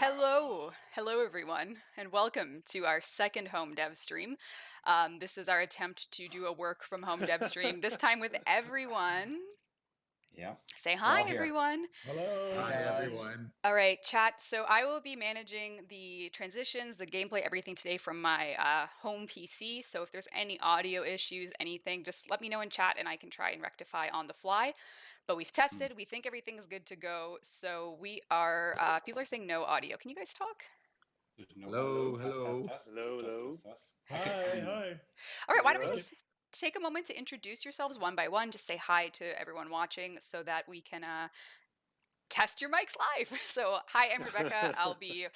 Hello everyone, and welcome to our second Home Devstream. This is our attempt to do a work from Home Devstream, this time with everyone. Yeah. Say hi, everyone. Hello. Hi, everyone. All right, chat. So I will be managing the transitions, the gameplay, everything today from my home PC. So if there's any audio issues, anything, just let me know in chat and I can try and rectify on the fly. But we've tested. We think everything's good to go. So we are, people are saying no audio. Can you guys talk? Hello. Test. Hello. Hi. All right, why don't we just take a moment to introduce yourselves one by one, just say hi to everyone watching so that we can test your mics live. So hi, I'm Rebecca. I'll be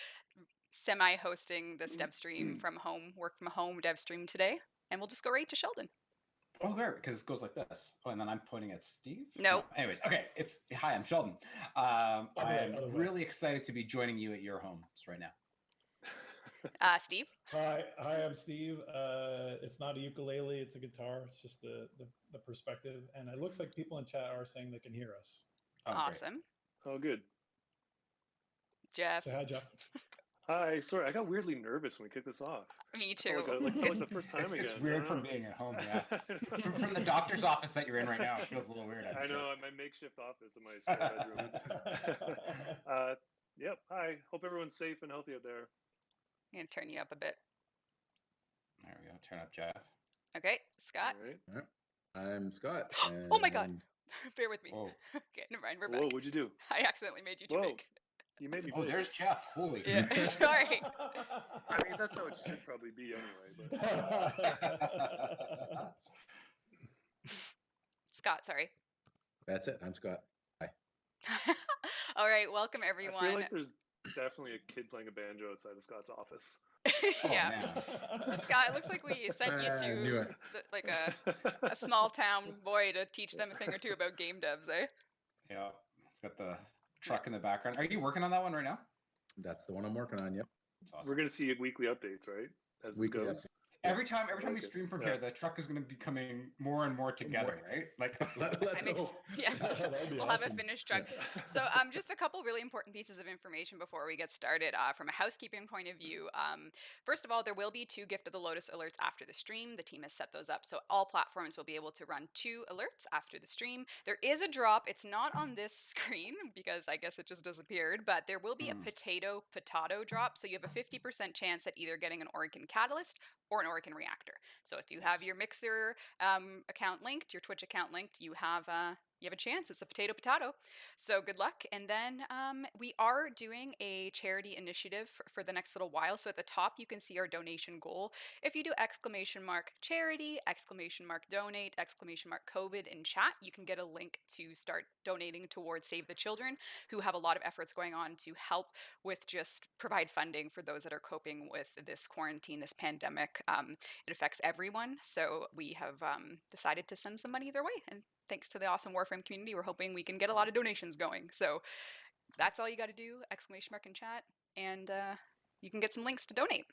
semi-hosting this dev stream from home, work from home dev stream today, and we'll just go right to Sheldon. Oh, great, because it goes like this. Oh, and then I'm pointing at Steve? No. Anyways, okay, hi, I'm Sheldon. I'm really excited to be joining you at your homes right now. Steve? Hi, I'm Steve. It's not a ukulele, it's a guitar. It's just the perspective. And it looks like people in chat are saying they can hear us. Oh, awesome. Great. Oh, good. Jeff. Say hi, Jeff. Hi. Sorry, I got weirdly nervous when we kicked this off. Me too. It's the first time again. It's weird from being at home, yeah. From the doctor's office that you're in right now, it feels a little weird. I know, my makeshift office in my spare bedroom. Yep. Hi. Hope everyone's safe and healthy out there. I'm going to turn you up a bit. There we go. Turn up Jeff. Okay, Scott. All right. I'm Scott. Oh my god. Bear with me. Whoa. Okay, never mind. We're back. Whoa, what'd you do? I accidentally made you too big. You made me big. Oh, there's Jeff. Holy. Yeah, sorry. I mean, that's how it should probably be anyway. But... Scott, sorry. That's it. I'm Scott. Hi. All right, welcome everyone. I feel like there's definitely a kid playing a banjo outside of Scott's office. Yeah. Scott, it looks like we sent you to like a small town boy to teach them a thing or two about game devs, eh? Yeah. It's got the truck in the background. Are you working on that one right now? That's the one I'm working on, yep. Awesome. We're going to see weekly updates, right? As weekly goes. Every time we stream from here, the truck is going to be coming more and more together, right? Like, let's hope. Yeah, we'll have a finished truck. Yeah. So, just a couple really important pieces of information before we get started. From a housekeeping point of view, first of all, there will be 2 Gift of the Lotus alerts after the stream. The team has set those up, so all platforms will be able to run 2 alerts after the stream. There is a drop. It's not on this screen because I guess it just disappeared, but there will be a potato drop. So you have a 50% chance at either getting an Oricon Catalyst or an Oricon Reactor. So if you have your Mixer account linked, your Twitch account linked, you have a chance. It's a potato. So good luck. And then we are doing a charity initiative for the next little while. So at the top, you can see our donation goal. If you do !charity, !donate, !COVID in chat, you can get a link to start donating towards Save the Children, who have a lot of efforts going on to help with just provide funding for those that are coping with this quarantine, this pandemic. It affects everyone. So we have decided to send some money their way. And thanks to the awesome Warframe community, we're hoping we can get a lot of donations going. So that's all you got to do, !mark in chat, and you can get some links to donate.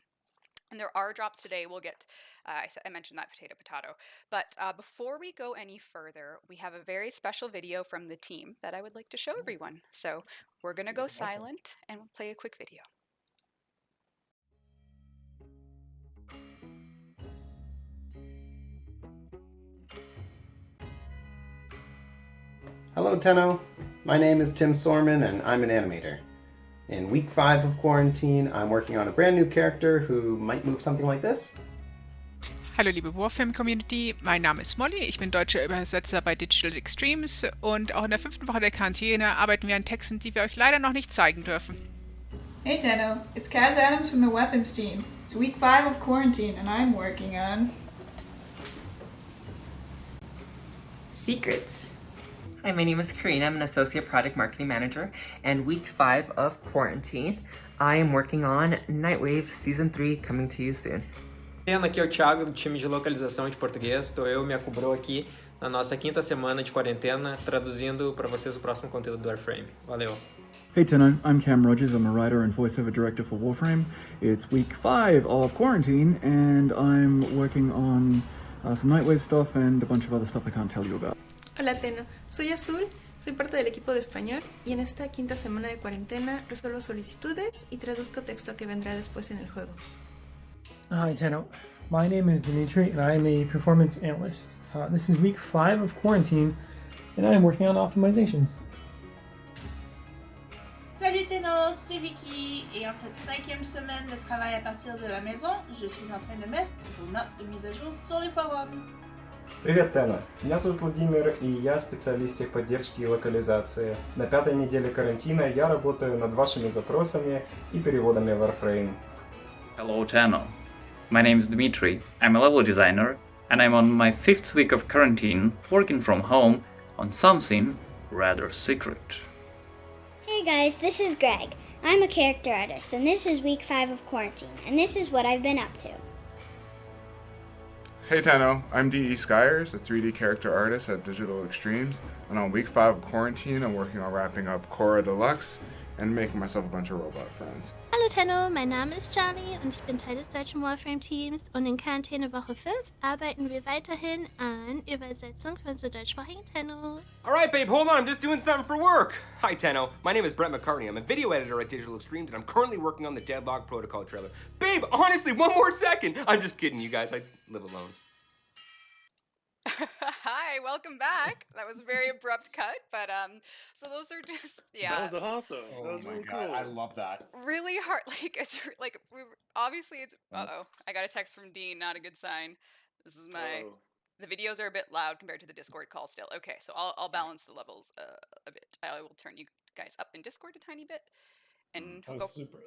And there are drops today. We'll get, I mentioned that potato. But before we go any further, we have a very special video from the team that I would like to show everyone. So we're going to go silent and we'll play a quick video. Hello Tenno, my name is Tim Sorman and I'm an animator. In week 5 of quarantine, I'm working on a brand new character who might move something like this. Hallo liebe Warframe-Community, mein Name ist Molly, ich bin deutscher Übersetzer bei Digital Extremes und auch in der 5. Woche der Quarantäne arbeiten wir an Texten, die wir euch leider noch nicht zeigen dürfen. Hey Tenno, it's Kaz Adams from the Weapons team. It's week 5 of quarantine and I'm working on... secrets. Hi, my name is Karina. I'm an Associate Product Marketing Manager, and week 5 of quarantine, I am working on Nightwave Season 3, coming to you soon. Aqui é o Thiago, do time de localização de português. Estou eu e minha Kubro aqui na nossa 5ª semana de quarentena, traduzindo para vocês o próximo conteúdo do Warframe. Valeu! Hey Tenno, I'm Cam Rogers. I'm a writer and voiceover director for Warframe. It's week 5 of quarantine, and I'm working on some Nightwave stuff and a bunch of other stuff I can't tell you about. Hola Tenno, soy Azul, Soy parte del equipo de español y en esta quinta semana de cuarentena resuelvo solicitudes y traduzco texto que vendrá después en el juego. Hi, Tenno. My name is Dimitri, and I'm a performance analyst. This is week 5 of quarantine, and I am working on optimizations. Salut Tenno, c'est Vicky, et en cette 5e semaine de travail à partir de la maison, je suis en train de mettre vos notes de mise à jour sur les forums. Привет, Тена. Меня зовут Владимир, и я специалист техподдержки и локализации. На 5-й неделе карантина я работаю над вашими запросами и переводами в Warframe. Hello, Tenno. My name is Dmitry. I'm a level designer, and I'm on my 5th week of quarantine, working from home on something rather secret. Hey guys, this is Greg. I'm a character artist, and this is week 5 of quarantine, and this is what I've been up to. Hey Tenno, I'm D.E. Skyers, a 3D character artist at Digital Extremes, and on week 5 of quarantine I'm working on wrapping up Korra Deluxe and making myself a bunch of robot friends. Hallo Tenno, mein Name ist Charlie und ich bin Teil des deutschen Warframe-Teams und in Quarantäne Woche 5 arbeiten wir weiterhin an Übersetzung von so deutschsprachigen Tenno. Alright babe, hold on, I'm just doing something for work. Hi Tenno, my name is Brett McCartney. I'm a video editor at Digital Extremes and I'm currently working on the Deadlock protocol trailer. Babe, honestly, one more second. I'm just kidding, you guys, I live alone. Hi, welcome back. That was a very abrupt cut, but so those are just That was awesome. Oh That was my really god, cool. I love that. really hard. Like it's like obviously it's. I got a text from Dean. Not a good sign. This is my. Oh. The videos are a bit loud compared to the Discord call still. Okay, so I'll balance the levels a bit. I will turn you guys up in Discord a tiny bit, and That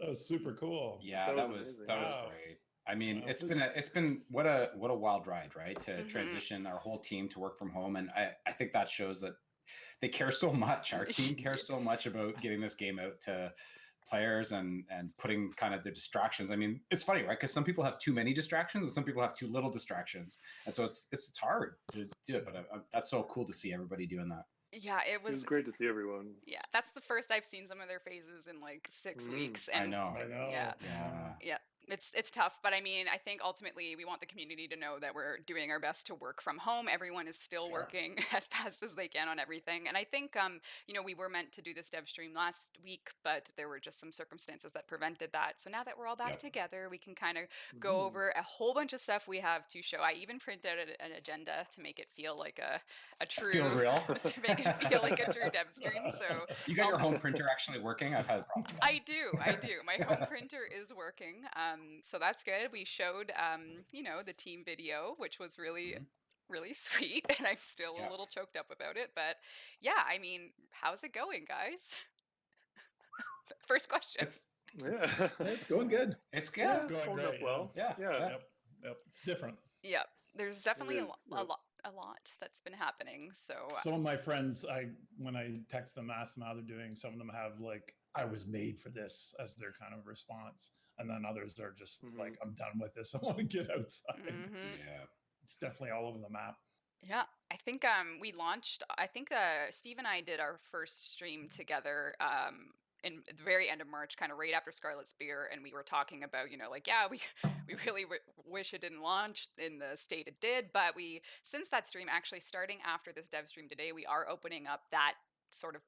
was super cool. Yeah, that was amazing. great. I mean, it's been what a wild ride, right? To transition our whole team to work from home, and I think that shows that they care so much. Our team cares so much about getting this game out to players and putting kind of the distractions. I mean, it's funny, right? Because some people have too many distractions and some people have too little distractions, and so it's hard to do it. But that's so cool to see everybody doing that. yeah, it It was was. great to see everyone. Yeah, that's the first I've seen some of their phases in like 6 weeks, and I know. Yeah, Yeah. yeah. It's tough, but I mean, I think ultimately we want the community to know that we're doing our best to work from home. Everyone is still working as fast as they can on everything, and I think we were meant to do this dev stream last week, but there were just some circumstances that prevented that. So now that we're all back together, we can kind of go over a whole bunch of stuff we have to show. I even printed out an agenda to make it feel like a true Feel real. to make it feel like a true dev stream. So You got your home printer actually working? I've had a problem. I do. My home printer is working. So that's good. We showed, the team video, which was really, really sweet. And I'm still a little choked up about it. But yeah, I mean, how's it going, guys? First question. Yeah. It's going good. It's good. Yeah, it's going Hold up great. well. Yeah. Yep. It's different. Yeah, there's definitely is, a lot that's been happening. So Some of my friends, when I text them, ask them how they're doing. Some of them have like, "I was made for this" as their kind of response, and then others are just like, "I'm done with this. I want to get outside." Yeah. It's definitely all over the map. yeah, I think we launched. I think Steve and I did our first stream together. In the very end of March, kind of right after Scarlet Spear, and we were talking about, we really wish it didn't launch in the state it did, but since that stream, actually starting after this dev stream today, we are opening up that sort of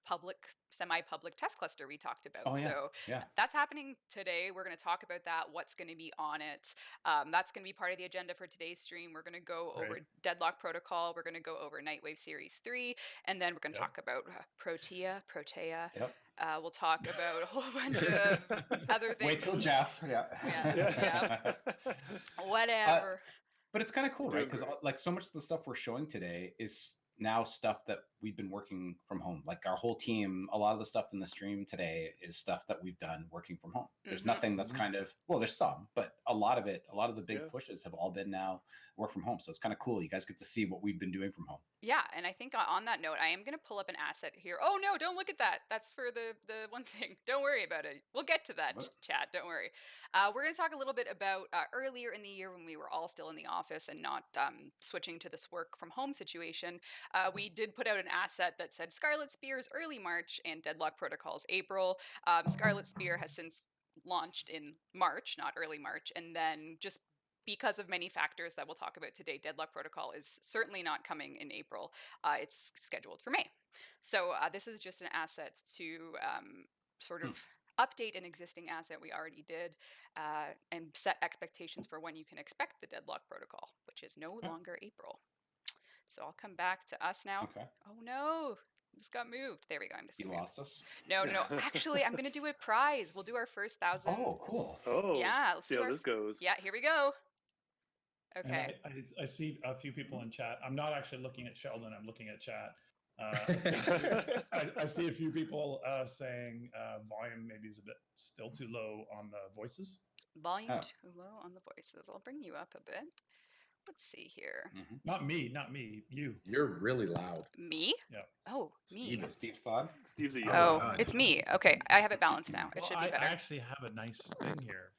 semi-public test cluster we talked about. Oh, yeah. So Yeah. that's happening today. We're going to talk about that, what's going to be on it. That's going to be part of the agenda for today's stream. We're going to go over Deadlock Protocol. We're going to go over Nightwave Series 3, and then we're going to talk about Protea. Yep. We'll talk about a whole bunch of other things. Wait till Jeff. Yeah. Yeah. Whatever. But it's kind of cool, right? Because like so much of the stuff we're showing today is now stuff that we've been working from home. Like our whole team, a lot of the stuff in the stream today is stuff that we've done working from home. There's nothing that's kind of, well, there's some, but a lot of the big pushes have all been now work from home. So it's kind of cool. You guys get to see what we've been doing from home. Yeah, and I think on that note, I am going to pull up an asset here. Oh no, don't look at that. That's for the one thing. Don't worry about it. We'll get to that, Chad. Don't worry. We're going to talk a little bit about earlier in the year when we were all still in the office and not switching to this work from home situation. We did put out an asset that said Scarlet Spear's early March and Deadlock Protocol's April. Scarlet Spear has since launched in March, not early March, and then just because of many factors that we'll talk about today, Deadlock Protocol is certainly not coming in April. It's scheduled for May. So this is just an asset to sort of update an existing asset we already did and set expectations for when you can expect the Deadlock Protocol, which is no longer April. So I'll come back to us now. Okay. Oh no, this got moved. There we go. I'm just. You lost us? No. Actually, I'm gonna do a prize. We'll do our first 1,000. Oh, cool. Oh, yeah. Let's see do how this goes. Yeah, here we go. Okay. Okay. I see a few people in chat. I'm not actually looking at Sheldon. I'm looking at chat. I see a few people saying volume maybe is a bit still too low on the voices. Volume too low on the voices. I'll bring you up a bit. Let's see here. Not me. You. You're really loud. Me? Yeah. Oh, me. Steve's thought. Steve's a Oh, it's me. Okay, I have it balanced now. It should be better. I actually have a nice thing here.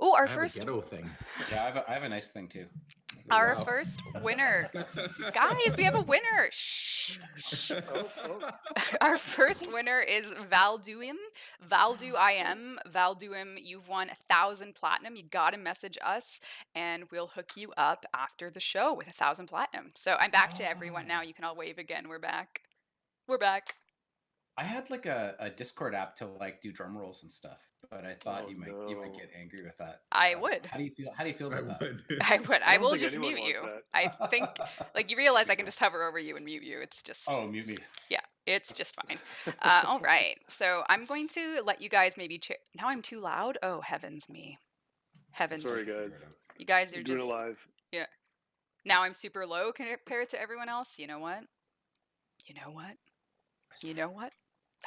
Oh, our I have first a ghetto thing. Yeah, I have a nice thing too. Our first winner. Guys, we have a winner. Shh. Our first winner is Valduim. Valduim, you've won 1,000 platinum. You gotta message us and we'll hook you up after the show with 1,000 platinum. So I'm back to everyone now. You can all wave again. We're back. I had like a Discord app to like do drum rolls and stuff, but I thought you might get angry with that. I would. How do you feel about that? I would. I will just mute you. I think, like, you realize I can just hover over you and mute you. It's just. Oh, mute me. Yeah, it's just fine. All right. So I'm going to let you guys maybe. Now I'm too loud. Oh, heavens me. Heavens. Sorry, guys. You guys are You're just. doing it live. Yeah. Now I'm super low compared to everyone else. You know what?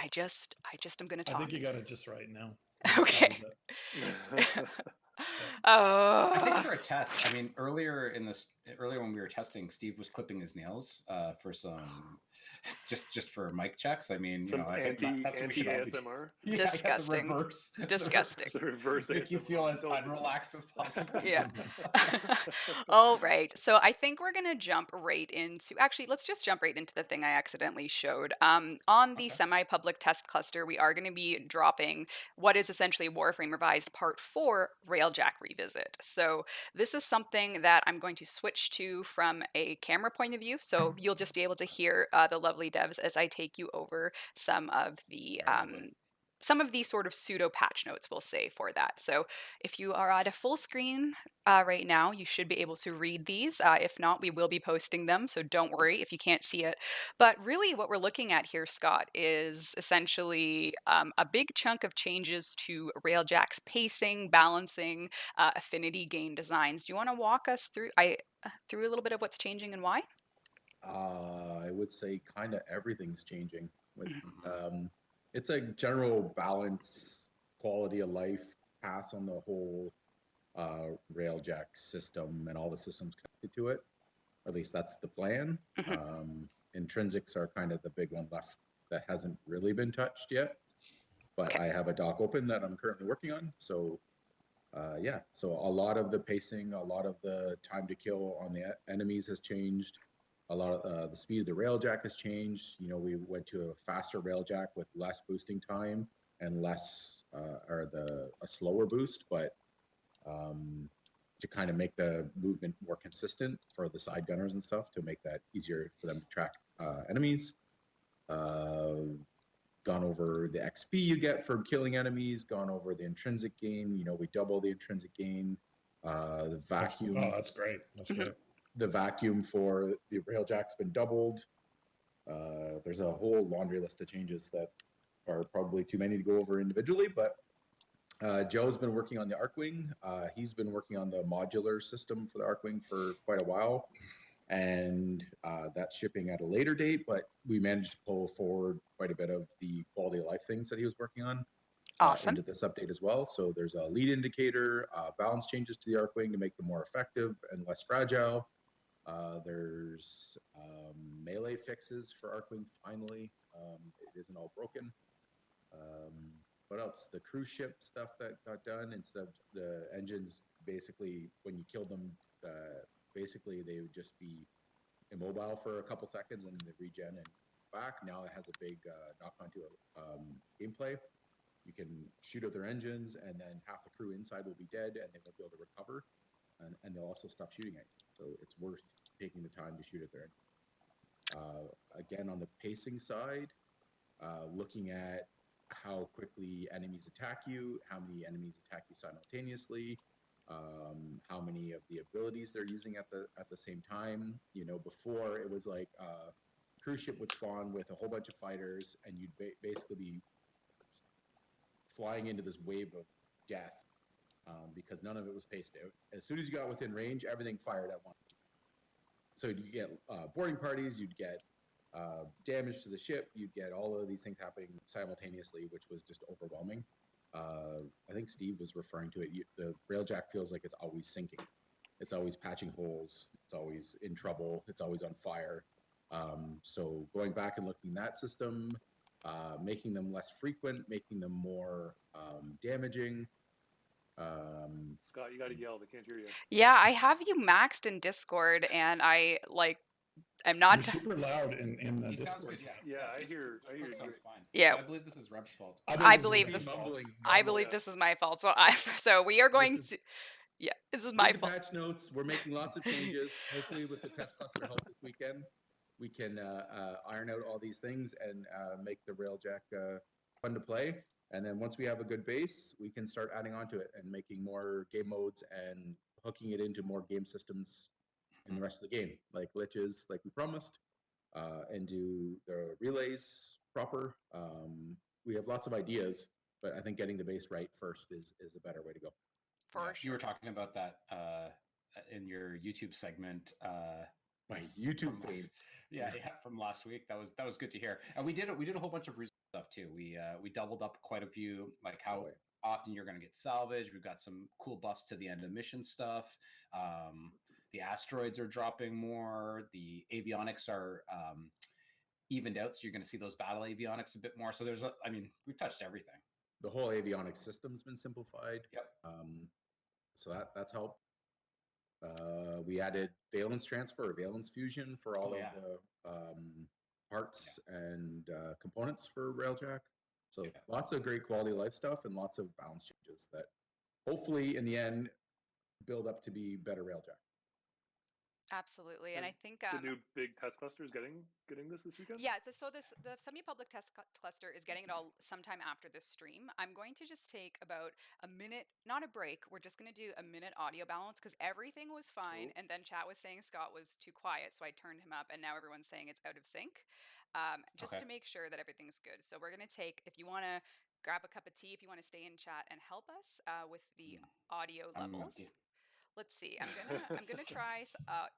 I just am going to talk. I think you got it just right now. Okay. I think for a test, I mean, earlier when we were testing, Steve was clipping his nails for some, just for mic checks. I mean, Some I think that's what we should all be doing. ASMR. Yeah, Disgusting. Disgusting. The reverse Make you ASMR. feel as unrelaxed as possible. Yeah. All right. So I think we're going to jump right into, actually, let's just jump right into the thing I accidentally showed. On the semi-public test cluster, we are going to be dropping what is essentially Warframe Revised Part 4 Railjack Revisit. So this is something that I'm going to switch to from a camera point of view. So you'll just be able to hear the lovely devs as I take you over some of the sort of pseudo patch notes, we'll say, for that. So if you are at a full screen right now, you should be able to read these. If not, we will be posting them, so don't worry if you can't see it. But really what we're looking at here, Scott, is essentially a big chunk of changes to Railjack's pacing, balancing, affinity gain designs. Do you want to walk us through a little bit of what's changing and why? I would say kind of everything's changing. It's a general balance, quality of life pass on the whole Railjack system and all the systems connected to it. Or at least that's the plan. Intrinsics are kind of the big one left that hasn't really been touched yet. But I have a doc open that I'm currently working on. So so a lot of the pacing, a lot of the time to kill on the enemies has changed. A lot of the speed of the Railjack has changed. You know, we went to a faster Railjack with less boosting time and less, a slower boost, but to kind of make the movement more consistent for the side gunners and stuff, to make that easier for them to track enemies. Gone over the XP you get from killing enemies, gone over the intrinsic gain. You know, we double the intrinsic gain. The vacuum. That's great. That's great. The vacuum for the Railjack's been doubled. There's a whole laundry list of changes that are probably too many to go over individually, but Joe's been working on the Arcwing. He's been working on the modular system for the Arcwing for quite a while, and that's shipping at a later date, but we managed to pull forward quite a bit of the quality of life things that he was working on into this update as well. So there's a lead indicator, balance changes to the Arcwing to make them more effective and less fragile. There's melee fixes for Arcwing finally. It isn't all broken. What else? The cruise ship stuff that got done. Instead of the engines, basically, when you kill them, basically they would just be immobile for a couple seconds and they regen and back. Now it has a big knock-on to gameplay. You can shoot at their engines, and then half the crew inside will be dead, and they won't be able to recover and they'll also stop shooting at you. So it's worth taking the time to shoot at their end. Again, on the pacing side, looking at how quickly enemies attack you, how many enemies attack you simultaneously, how many of the abilities they're using at the same time. You know, before it was like cruise ship would spawn with a whole bunch of fighters, and you'd basically be flying into this wave of death because none of it was paced out. As soon as you got within range, everything fired at once. So you get boarding parties, you'd get damage to the ship, you'd get all of these things happening simultaneously, which was just overwhelming. I think Steve was referring to it. The Railjack feels like it's always sinking. It's always patching holes. It's always in trouble. It's always on fire. So going back and looking at that system, making them less frequent, making them more damaging. Scott, you got to yell. They can't hear you. Yeah, I have you maxed in Discord, and I'm not. You're super loud in the He sounds Discord. good, yeah. Yeah, I hear you. Sounds fine. Yeah. So I believe this is Reb's fault. I believe this. I believe this is my fault. So we are going to. Yeah, this is my Read the fault. patch notes. We're making lots of changes. Hopefully, with the test cluster help this weekend, we can iron out all these things and make the Railjack fun to play. And then once we have a good base, we can start adding on to it and making more game modes and hooking it into more game systems in the rest of the game, like glitches, like we promised, and do the relays proper. We have lots of ideas, but I think getting the base right first is a better way to go. For sure. You were talking about that in your YouTube segment. My YouTube feed. Yeah, from last week. That was good to hear. And we did a whole bunch of stuff too. We doubled up quite a few, like how often you're going to get salvage. We've got some cool buffs to the end of mission stuff. The asteroids are dropping more. The avionics are evened out, so you're going to see those battle avionics a bit more. So we've touched everything. The whole avionics system's been simplified. Yep. So that's helped. We added Valence Transfer, Valence Fusion for all of the parts and components for Railjack. So lots of great quality of life stuff and lots of balance changes that hopefully in the end build up to be better Railjack. Absolutely, and I think the new big test cluster is getting this weekend. Yeah, the semi-public test cluster is getting it all sometime after this stream. I'm going to just take about a minute, not a break. We're just going to do a minute audio balance because everything was fine, and then chat was saying Scott was too quiet, so I turned him up, and now everyone's saying it's out of sync. Just to make sure that everything's good. So we're going to take, if you want to grab a cup of tea, if you want to stay in chat and help us with the audio levels. Let's see. I'm gonna try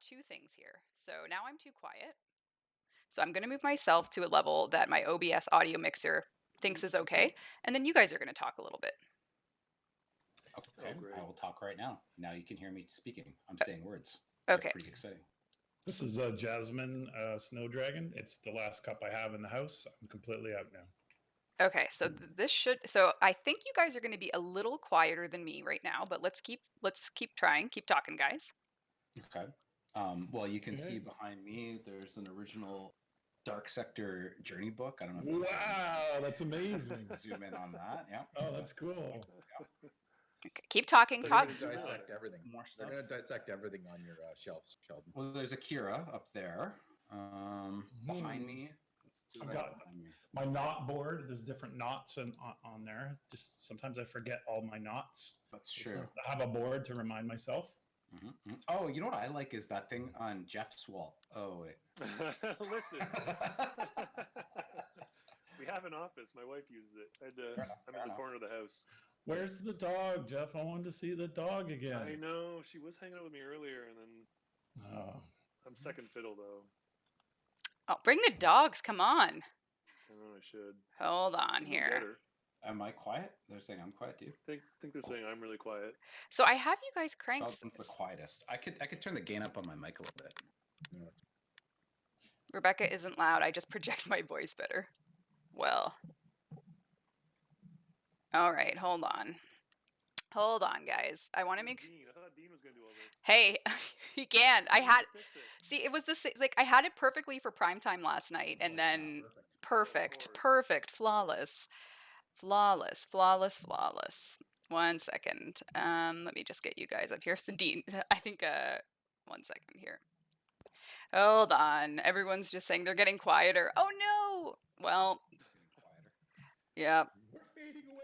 two things here. So now I'm too quiet. So I'm gonna move myself to a level that my OBS audio mixer thinks is okay, and then you guys are gonna talk a little bit. Okay, I will talk right now. Now you can hear me speaking. I'm saying words. Okay. Pretty exciting. This is Jasmine Snow Dragon. It's the last cup I have in the house. I'm completely out now. Okay, so so I think you guys are going to be a little quieter than me right now, but let's keep trying, keep talking, guys. Okay. Well, you can see behind me. There's an original Dark Sector journey book. I don't know. Wow, that's amazing. Zoom in on that. Yeah. Oh, that's cool. Yeah. Okay, keep talking. They're Talk. going to dissect everything. They're going to dissect everything on your shelves, Sheldon. Well, there's Akira up there. Behind me. I've got my knot board. There's different knots on there. Just sometimes I forget all my knots. That's true. I have a board to remind myself. Mm-hmm. Oh, you know what I like is that thing on Jeff's wall. Oh, wait. Listen. We have an office. My wife uses it. I'm in the corner of the house. Where's the dog, Jeff? I wanted to see the dog again. I know. She was hanging out with me earlier, and then I'm second fiddle, though. Oh, bring the dogs. Come on. I know I should. Hold on here. Am I quiet? They're saying I'm quiet too. I think they're saying I'm really quiet. So I have you guys cranked. Sheldon's the quietest. I could turn the gain up on my mic a little bit. Yeah. Rebecca isn't loud. I just project my voice better. Well. All right, hold on. Hold on, guys. I want to make. I thought Dean was gonna do all this. Hey, he can. It was this like I had it perfectly for prime time last night, and then perfect, flawless. 1 second. Let me just get you guys up here. So Dean, I think 1 second here. Hold on. Everyone's just saying they're getting quieter. Oh no. Well, yeah. We're fading away.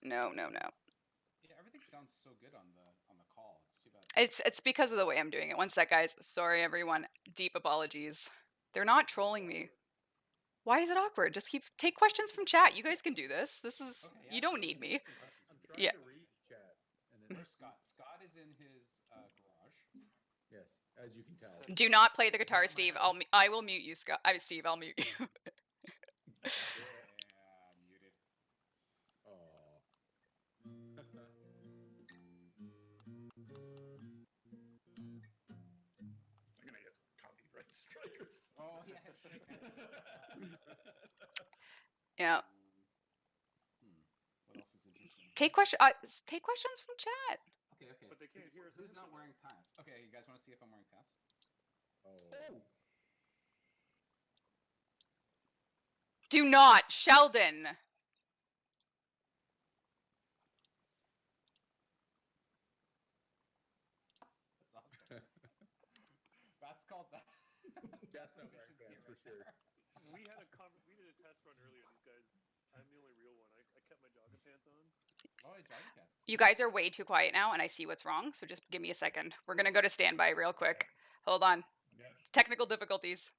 No. Yeah, everything sounds so good on the call. It's too bad. It's because of the way I'm doing it. 1 sec, guys. Sorry, everyone. Deep apologies. They're not trolling me. Why is it awkward? Just take questions from chat. You guys can do this. This is you don't need me. I'm trying Yeah. to read chat. And Where's Scott? Scott is in his garage. Yes, as you can tell. Do not play the guitar, Steve. I will mute you, Scott. Steve, I'll mute you. Yeah, muted. Oh. I'm gonna get copyright strikers. Oh yeah. Yeah. What else is interesting? Take questions from chat. Okay. But they can't hear us. Who's not wearing pants? Okay, you guys want to see if I'm wearing pants? Oh. Do not, Sheldon. That's awesome. That's called that. That's not wearing pants for sure. We did a test run earlier. These guys, I'm the only real one. I kept my jogger pants on. Oh, jogger pants. You guys are way too quiet now, and I see what's wrong. So just give me a second. We're gonna go to standby real quick. Hold on. Technical difficulties.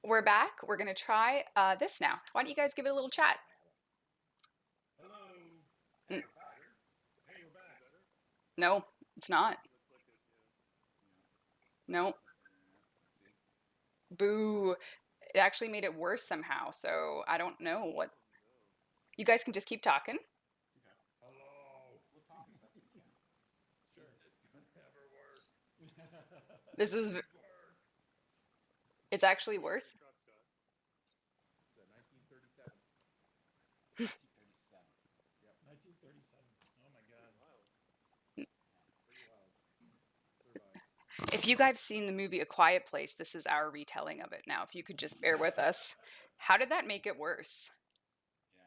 We're back. We're going to try this now. Why don't you guys give it a little chat? Hello. No, it's not. No. Boo. It actually made it worse somehow, so I don't know what. You guys can just keep talking. This is. It's actually worse. If you guys seen the movie A Quiet Place, this is our retelling of it now. If you could just bear with us. How did that make it worse? Yeah.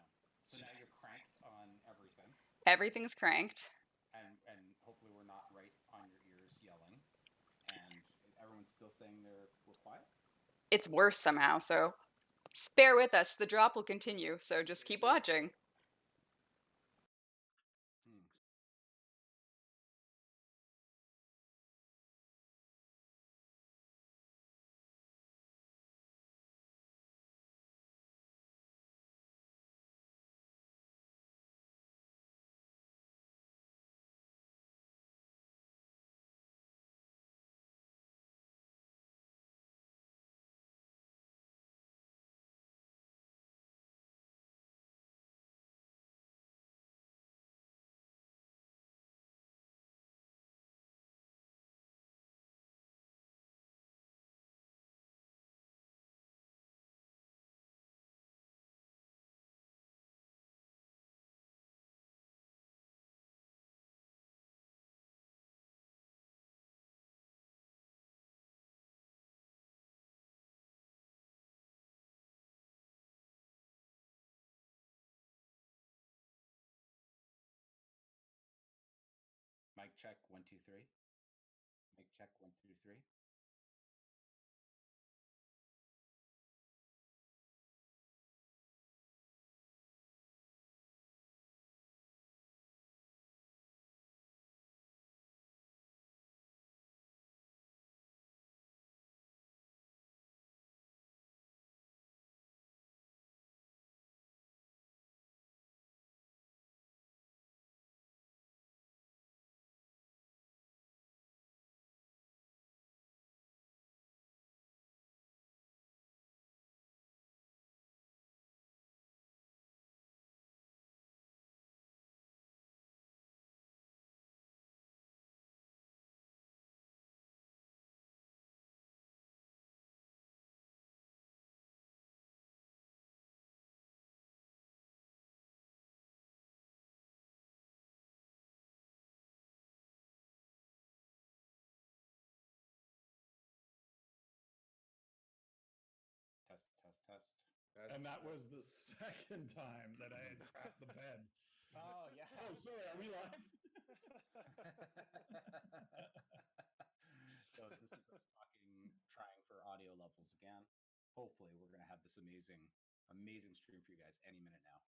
So now you're cranked on everything. Everything's cranked. And hopefully we're not right on your ears yelling. And everyone's still saying we're quiet? It's worse somehow, so bear with us. The drop will continue, so just keep watching. Mic check 1 2 3. Mic check 1 2 3. Test. And that was the second time that I had crapped the bed. Oh, yeah. Oh, sorry, are we live? So this is us trying for audio levels again. Hopefully we're going to have this amazing stream for you guys any minute now.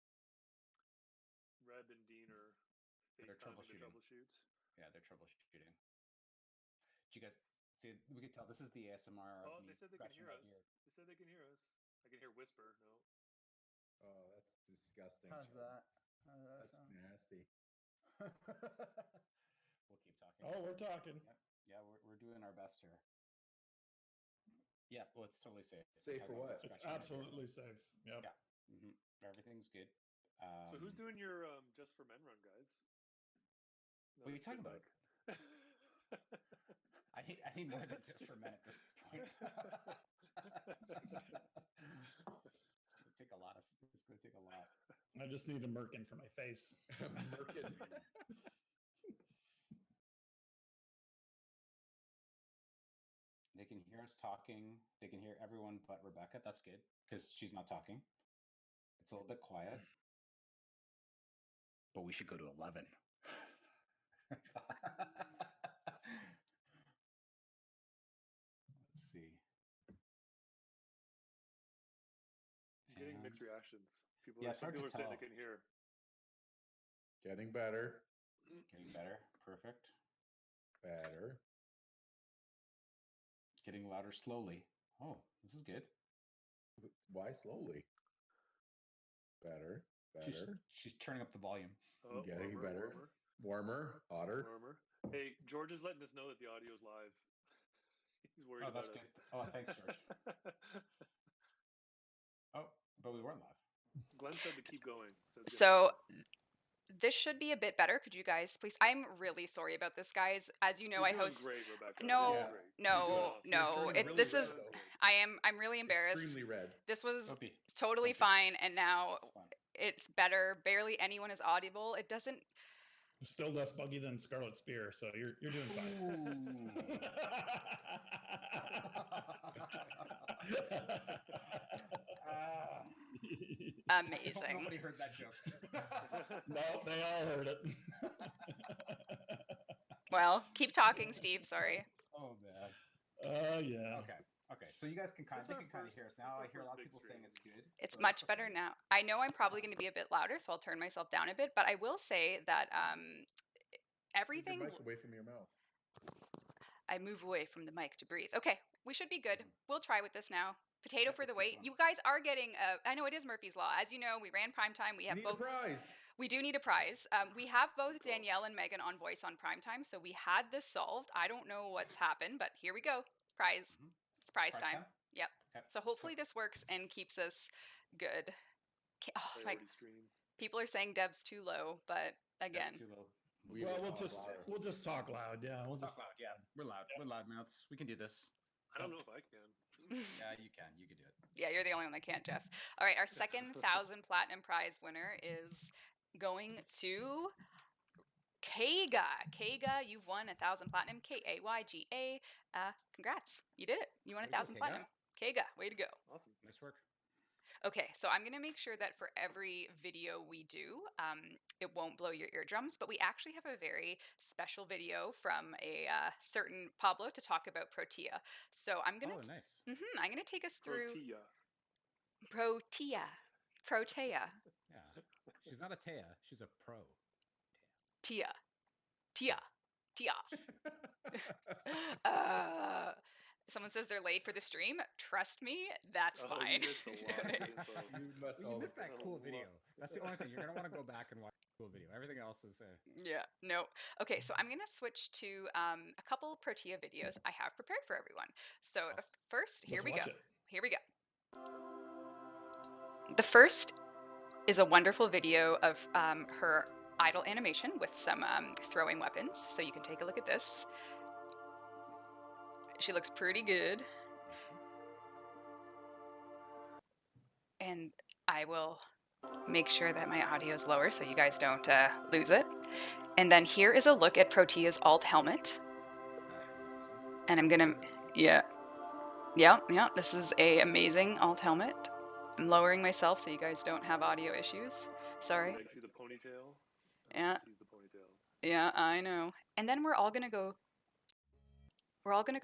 Reb and Dean are FaceTiming to troubleshoot. Yeah, they're troubleshooting. Do you guys see? We could tell this is the ASMR. Oh, they said they can hear us. They said they can hear us. I can hear whisper. No. Oh, that's disgusting. How's that? That's nasty. We'll keep talking. Oh, we're talking. Yeah, we're doing our best here. Yeah, well, it's totally safe. Safe for what? It's absolutely safe. Yep. Yeah. Mm-hmm. Everything's good. So who's doing your Just for Men run, guys? What are you talking about? I need more than Just for Men at this point. It's gonna take a lot. I just need a merkin for my face. Merkin. They can hear us talking. They can hear everyone but Rebecca. That's good because she's not talking. It's a little bit quiet. But we should go to 11. Let's see. I'm getting mixed reactions. People, yeah, some people are saying they can hear. Getting better. Getting better. Perfect. Better. Getting louder slowly. Oh, this is good. Why slowly? Better. She's turning up the volume. Oh, Getting warmer, better. Warmer. Hotter. Warmer. Hey, George is letting us know that the audio is live. He's worried Oh, about that's us. good. Oh, thanks, George. Oh, but we weren't live. Glenn said to keep going. So this should be a bit better. Could you guys please? I'm really sorry about this, guys. As you know, You're I doing host. great, Rebecca. No, You're great. no, You're no. turning really This red, is. though. I'm really embarrassed. Extremely red. This was Don't be. totally fine, and now it's better. Barely anyone is audible. It doesn't. It's still less buggy than Scarlet Spear, so you're doing fine. Amazing. Nobody heard that joke. No, they all heard it. Well, keep talking, Steve. Sorry. Oh man. Yeah. Okay. So you guys can kind of hear us now. I hear a lot of people saying it's good. It's much better now. I know I'm probably going to be a bit louder, so I'll turn myself down a bit. But I will say that everything. Move your mic away from your mouth. I move away from the mic to breathe. Okay, we should be good. We'll try with this now. Potato for the wait. You guys are getting. I know it is Murphy's Law. As you know, we ran primetime. We have both. A prize. We do need a prize. We have both Danielle and Megan on voice on primetime, so we had this solved. I don't know what's happened, but here we go. Prize. It's prize time. Yep. Okay. So hopefully this works and keeps us good. Oh, people are saying Dev's too low, but again. Too low. We'll just talk loud. Yeah, we'll just talk loud. Yeah, we're loud. We're loud, man. We can do this. I don't know if I can. Yeah, you can. You can do it. Yeah, you're the only one that can't, Jeff. All right, our second 1,000 Platinum Prize winner is going to Kayga. Kayga, you've won 1,000 Platinum. Kayga. Congrats. You did it. You won 1,000 Platinum. Kayga, way to go. Awesome. Nice work. Okay, so I'm going to make sure that for every video we do, it won't blow your eardrums, but we actually have a very special video from a certain Pablo to talk about Protea. So I'm going to nice. I'm going to take us through Protea. Protea. Yeah. She's not a Tea, she's a pro. Tia. Someone says they're late for the stream. Trust me, that's fine. You missed that cool video. That's the only thing. You're going to want to go back and watch the cool video. Everything else is... Yeah, no. Okay, so I'm going to switch to a couple Protea videos I have prepared for everyone. So first, here we go. Here we go. The first is a wonderful video of her idle animation with some throwing weapons. So you can take a look at this. She looks pretty good. And I will make sure that my audio is lower so you guys don't lose it. And then here is a look at Protea's alt helmet. And I'm gonna, yeah, this is a amazing alt helmet. I'm lowering myself so you guys don't have audio issues. Sorry. See the ponytail? Yeah. Sees the ponytail. Yeah, I know. And then we're all gonna go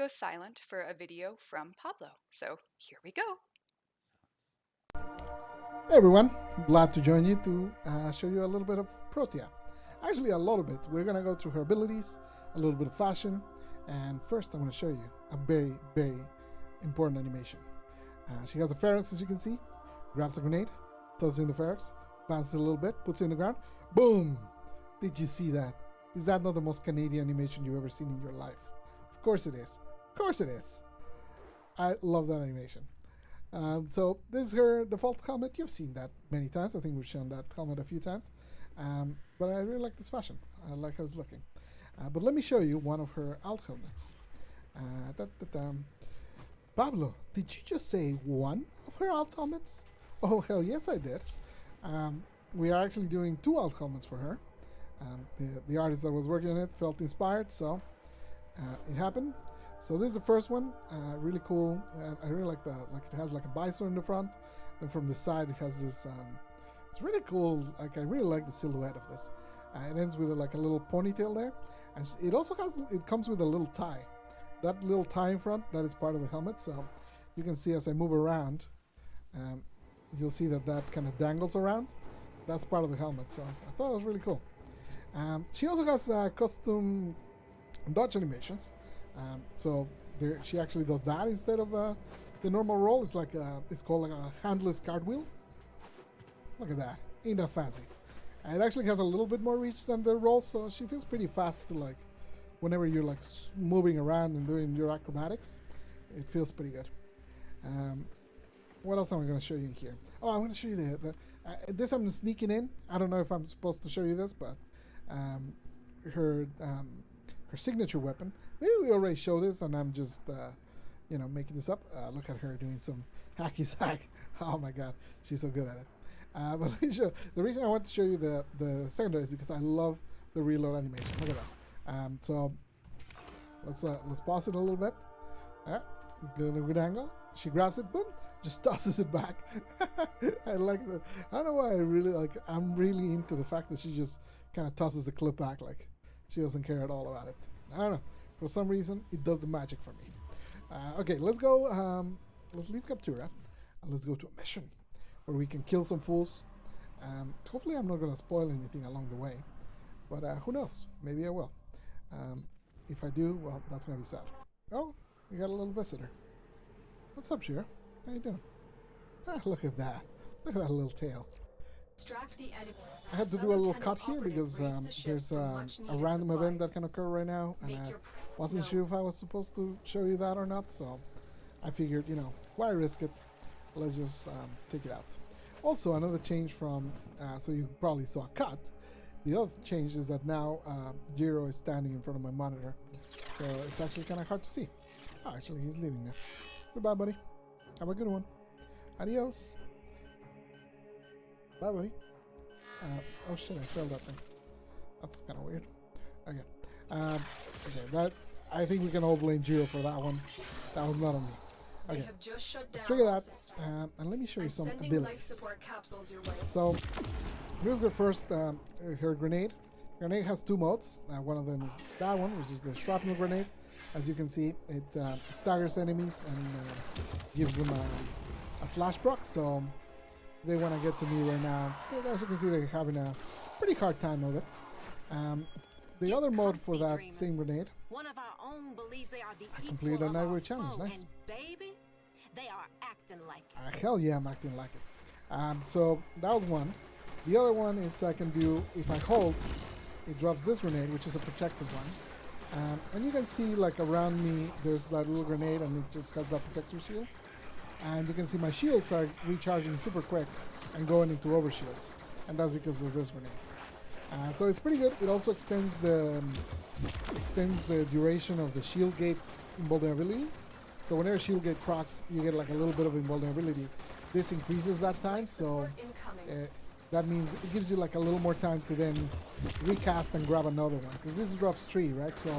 silent for a video from Pablo. So here we go. Hey everyone, glad to join you to show you a little bit of Protea. Actually a lot of it. We're gonna go through her abilities, a little bit of fashion, and first I'm gonna show you a very, very important animation. She has a Ferox, as you can see, grabs a grenade, tosses in the Ferox, bounces a little bit, puts it in the ground, boom! Did you see that? Is that not the most Canadian animation you've ever seen in your life? Of course it is. Of course it is. I love that animation. So this is her default helmet. You've seen that many times. I think we've shown that helmet a few times. But I really like this fashion. I like how it's looking. But let me show you one of her alt helmets. Pablo, did you just say one of her alt helmets? Oh, hell yes, I did. We are actually doing 2 alt helmets for her. The artist that was working on it felt inspired, so it happened. So this is the first one, really cool. I really like it has like a visor in the front, and from the side it has this. It's really cool. Like I really like the silhouette of this. It ends with like a little ponytail there, and it also comes with a little tie. That little tie in front, that is part of the helmet. So you can see as I move around, you'll see that kind of dangles around. That's part of the helmet. So I thought it was really cool. She also has custom dodge animations. So she actually does that instead of the normal roll is like it's called like a handless cartwheel. Look at that, ain't that fancy? And it actually has a little bit more reach than the roll, so she feels pretty fast to like, whenever you're like moving around and doing your acrobatics, it feels pretty good. What else am I going to show you here? Oh, I'm going to show you this I'm sneaking in. I don't know if I'm supposed to show you this, but her signature weapon. Maybe we already showed this, and I'm just you know, making this up. Look at her doing some hacky sack. Oh my god, she's so good at it. But let me show. The reason I want to show you the secondary is because I love the reload animation. Look at that. So let's pause it a little bit. Good, a good angle. She grabs it, boom, just tosses it back. I like the. I don't know why I really like. I'm really into the fact that she just kind of tosses the clip back, like she doesn't care at all about it. I don't know. For some reason, it does the magic for me. Okay, let's go. Let's leave Captura and let's go to a mission where we can kill some fools. Hopefully, I'm not gonna spoil anything along the way, but who knows? Maybe I will. If I do, well, that's gonna be sad. Oh, we got a little visitor. What's up, Shira? How you doing? Ah, look at that. Look at that little tail. I had to do a little cut here because there's a random event that can occur right now, and I wasn't sure if I was supposed to show you that or not, so I figured, you know, why risk it? Let's just take it out. Also, another change from, so you probably saw a cut. The other change is that now Jiro is standing in front of my monitor, so it's actually kind of hard to see. Oh, actually, he's leaving now. Goodbye, buddy. Have a good one. Adios. Bye, buddy. Oh shit, I failed that thing. That's kind of weird. Okay. Okay, that I think we can all blame Jiro for that one. That was not on me. Okay. Let's trigger that. And let me show you some abilities. So, this is the first, her grenade. Grenade has two modes. One of them is that one, which is the shrapnel grenade. As you can see, it staggers enemies and gives them a slash proc. So they want to get to me right now. As you can see, they're having a pretty hard time of it. The other mode for that same grenade, I completed a Nightwave challenge. Nice. Baby, they are acting like it. Hell yeah, I'm acting like it. So that was one. The other one is I can do, if I hold, it drops this grenade, which is a protective one. And you can see, like, around me, there's that little grenade, and it just has that protector shield. And you can see my shields are recharging super quick and going into overshields. And that's because of this grenade. So it's pretty good. It also extends the duration of the shield gate's invulnerability. So whenever shield gate procs, you get like a little bit of invulnerability. This increases that time, so that means it gives you like a little more time to then recast and grab another one. Because this drops 3, right? So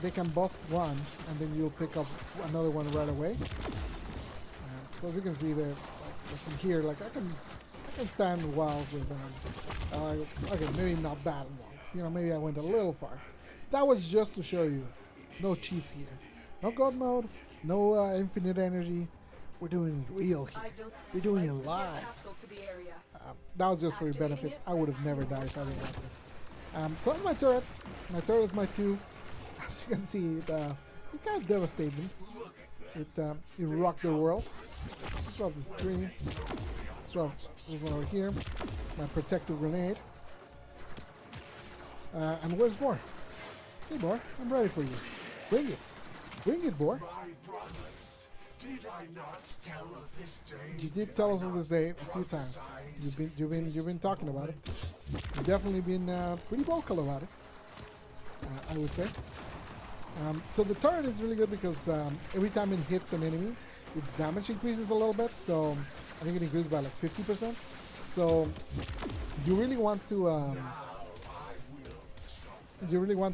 they can bust one, and then you'll pick up another one right away. So as you can see there, like from here, like I can stand a while with okay, maybe not that long. You know, maybe I went a little far. That was just to show you, no cheats here, no god mode, no infinite energy. We're doing it real here. We're doing it live. That was just for your benefit. I would have never died if I didn't have to. So that's my turret. My turret is my 2. As you can see, it kind of devastated me. It rocked the worlds. Let's drop this 3. Let's drop this one over here. My protective grenade. And where's Boar? Hey, Boar, I'm ready for you. Bring it. Bring it, Boar. Did I not tell of this day? You did tell us of this day a few times. You've been talking about it. You've definitely been pretty vocal about it. I would say. So the turret is really good because every time it hits an enemy, its damage increases a little bit. So I think it increases by like 50%. So you really want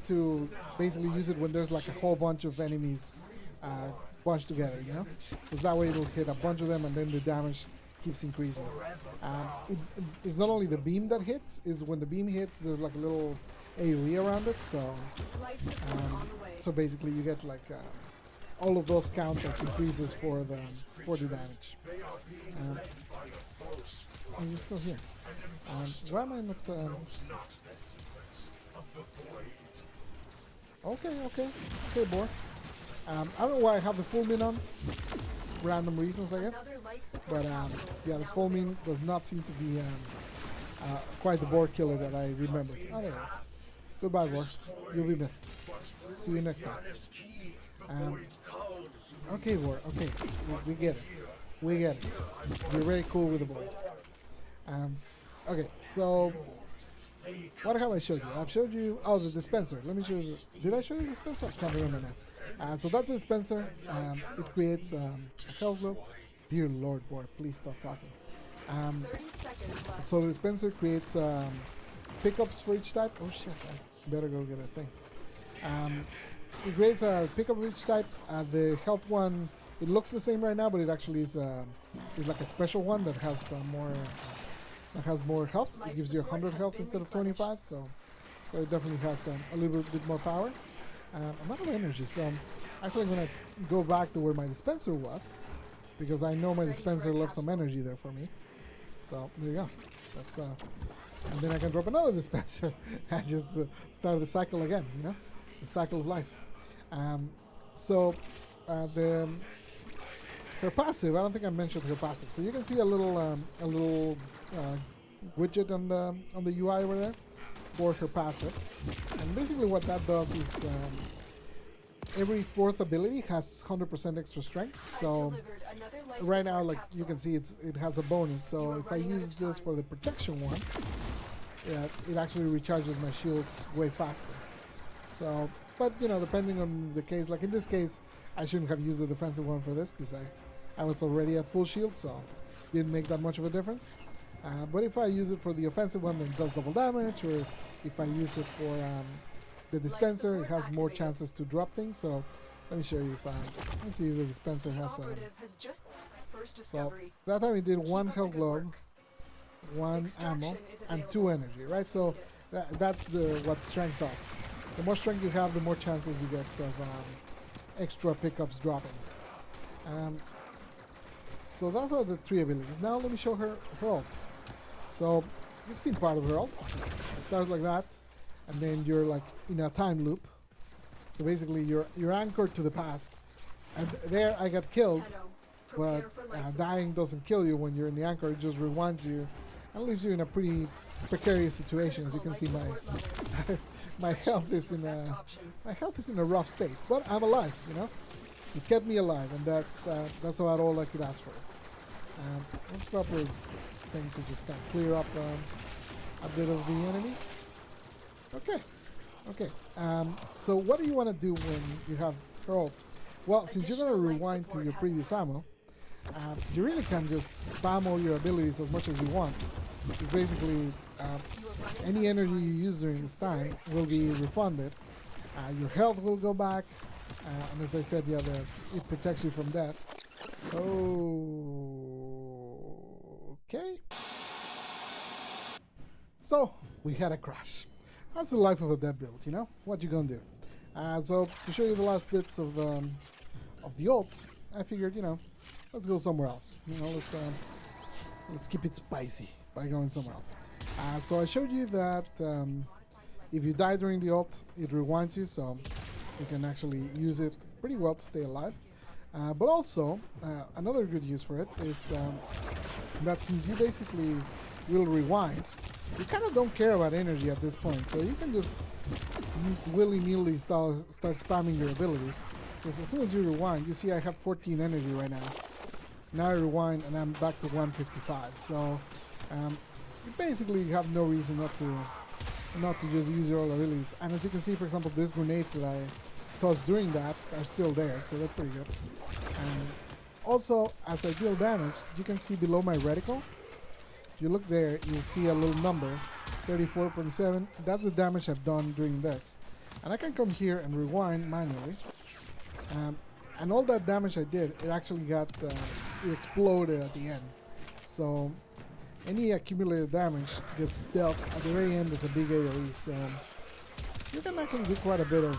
to basically use it when there's like a whole bunch of enemies bunched together, you know, because that way it'll hit a bunch of them and then the damage keeps increasing. It's not only the beam that hits, is when the beam hits there's like a little AoE around it, so so basically you get like all of those count as increases for the damage. Oh, you're still here. Why am I not okay, Boar. I don't know why I have the full min on, random reasons, I guess. But yeah, the full moon does not seem to be quite the board killer that I remember. Oh, there it is. Goodbye, War. You'll be missed. See you next time. Okay, War. Okay, we get it. We get it. You're very cool with the board. Okay, so what have I showed you? I've showed you, oh, the dispenser. Let me show you. Did I show you the dispenser? I can't remember now. So that's the dispenser. It creates a health globe. Dear Lord, board, please stop talking. So the dispenser creates pickups for each type. Oh shit, I better go get a thing. It creates a pickup of each type. The health one, it looks the same right now, but it actually is like a special one that has more health. It gives you 100 health instead of 25, so it definitely has a little bit more power. A lot of energy, so I'm actually going to go back to where my dispenser was, because I know my dispenser left some energy there for me. So there you go. That's and then I can drop another dispenser and just start the cycle again, you know, the cycle of life. So her passive, I don't think I mentioned her passive. So you can see a little widget on the UI over there for her passive. And basically what that does is every fourth ability has 100% extra strength. So right now, like you can see, it has a bonus. So if I use this for the protection one, it actually recharges my shields way faster. So, but you know, depending on the case, like in this case, I shouldn't have used the defensive one for this because I was already at full shield, so it didn't make that much of a difference. But if I use it for the offensive one, then it does double damage, or if I use it for the dispenser, it has more chances to drop things. So let me show you let me see if the dispenser has so that time it did 1 health globe, 1 ammo, and 2 energy, right? So that's what strength does. The more strength you have, the more chances you get of extra pickups dropping. So those are the 3 abilities. Now let me show her ult. So you've seen part of her ult, which is, it starts like that, and then you're like in a time loop. So basically you're anchored to the past, and there I got killed, but dying doesn't kill you when you're in the anchor. It just rewinds you and leaves you in a pretty precarious situation. As you can see, my health is in a rough state, but I'm alive. You know, it kept me alive, and that's about all I could ask for. Let's drop this thing to just kind of clear up a bit of the enemies. Okay. So what do you want to do when you have her ult? Well, since you're going to rewind to your previous ammo, you really can just spam all your abilities as much as you want. It's basically any energy you use during this time will be refunded. Your health will go back, and as I said, yeah, it protects you from death. Okay. So we had a crash. That's the life of a dev build, you know? What you gonna do? So to show you the last bits of the ult, I figured, you know, let's go somewhere else. You know, let's keep it spicy by going somewhere else. So I showed you that if you die during the ult, it rewinds you, so you can actually use it pretty well to stay alive. But also, another good use for it is that since you basically will rewind, you kind of don't care about energy at this point, so you can just willy-nilly start spamming your abilities. Because as soon as you rewind, you see I have 14 energy right now. Now I rewind and I'm back to 155. So you basically have no reason not to just use your abilities. And as you can see, for example, these grenades that I tossed during that are still there, so they're pretty good. And also, as I deal damage, you can see below my reticle. If you look there, you'll see a little number, 34.7. That's the damage I've done during this. And I can come here and rewind manually. And all that damage I did, it actually got, it exploded at the end. So any accumulated damage gets dealt at the very end as a big AoE. So you can actually do quite a bit of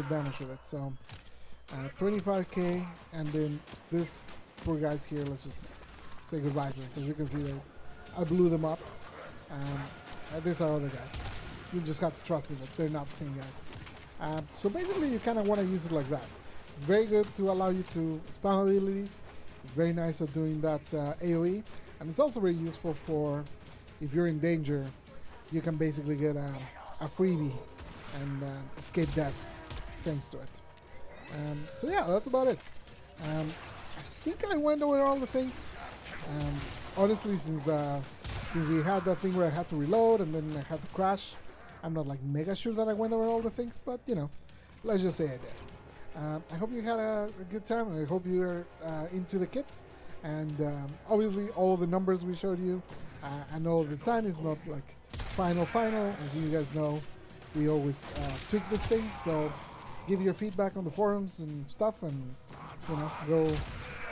damage with it. So 25k, and then this poor guys here, let's just say goodbye to this. As you can see, I blew them up. These are other guys. You just have to trust me that they're not the same guys. So basically, you kind of want to use it like that. It's very good to allow you to spam abilities. It's very nice at doing that AoE, and it's also very useful for if you're in danger, you can basically get a freebie and escape death thanks to it. So yeah, that's about it. I think I went over all the things. Honestly, since we had that thing where I had to reload and then I had to crash, I'm not like mega sure that I went over all the things, but you know, let's just say I did. I hope you had a good time, and I hope you're into the kit. And obviously, all the numbers we showed you, I know the design is not like final. As you guys know, we always tweak this thing. So give your feedback on the forums and stuff, and you know,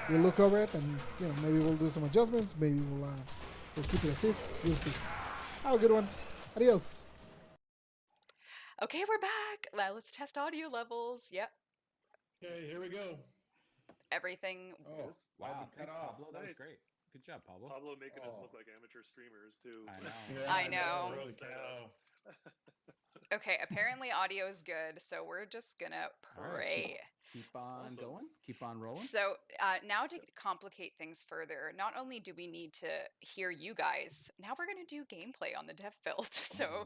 we'll look over it, and you know, maybe we'll do some adjustments. Maybe we'll keep it as is. We'll see. Have a good one. Adios. Okay, we're back. Now let's test audio levels. Yep. Okay, here we go. Everything. Oh, wow. Thanks, off. Pablo. That was Nice. great. Good job, Pablo. Pablo making us look like amateur streamers too. I know. Holy cow. Okay, apparently audio is good, so we're just gonna pray. Keep on going. Keep on rolling. So now to complicate things further, not only do we need to hear you guys, now we're going to do gameplay on the dev build. So,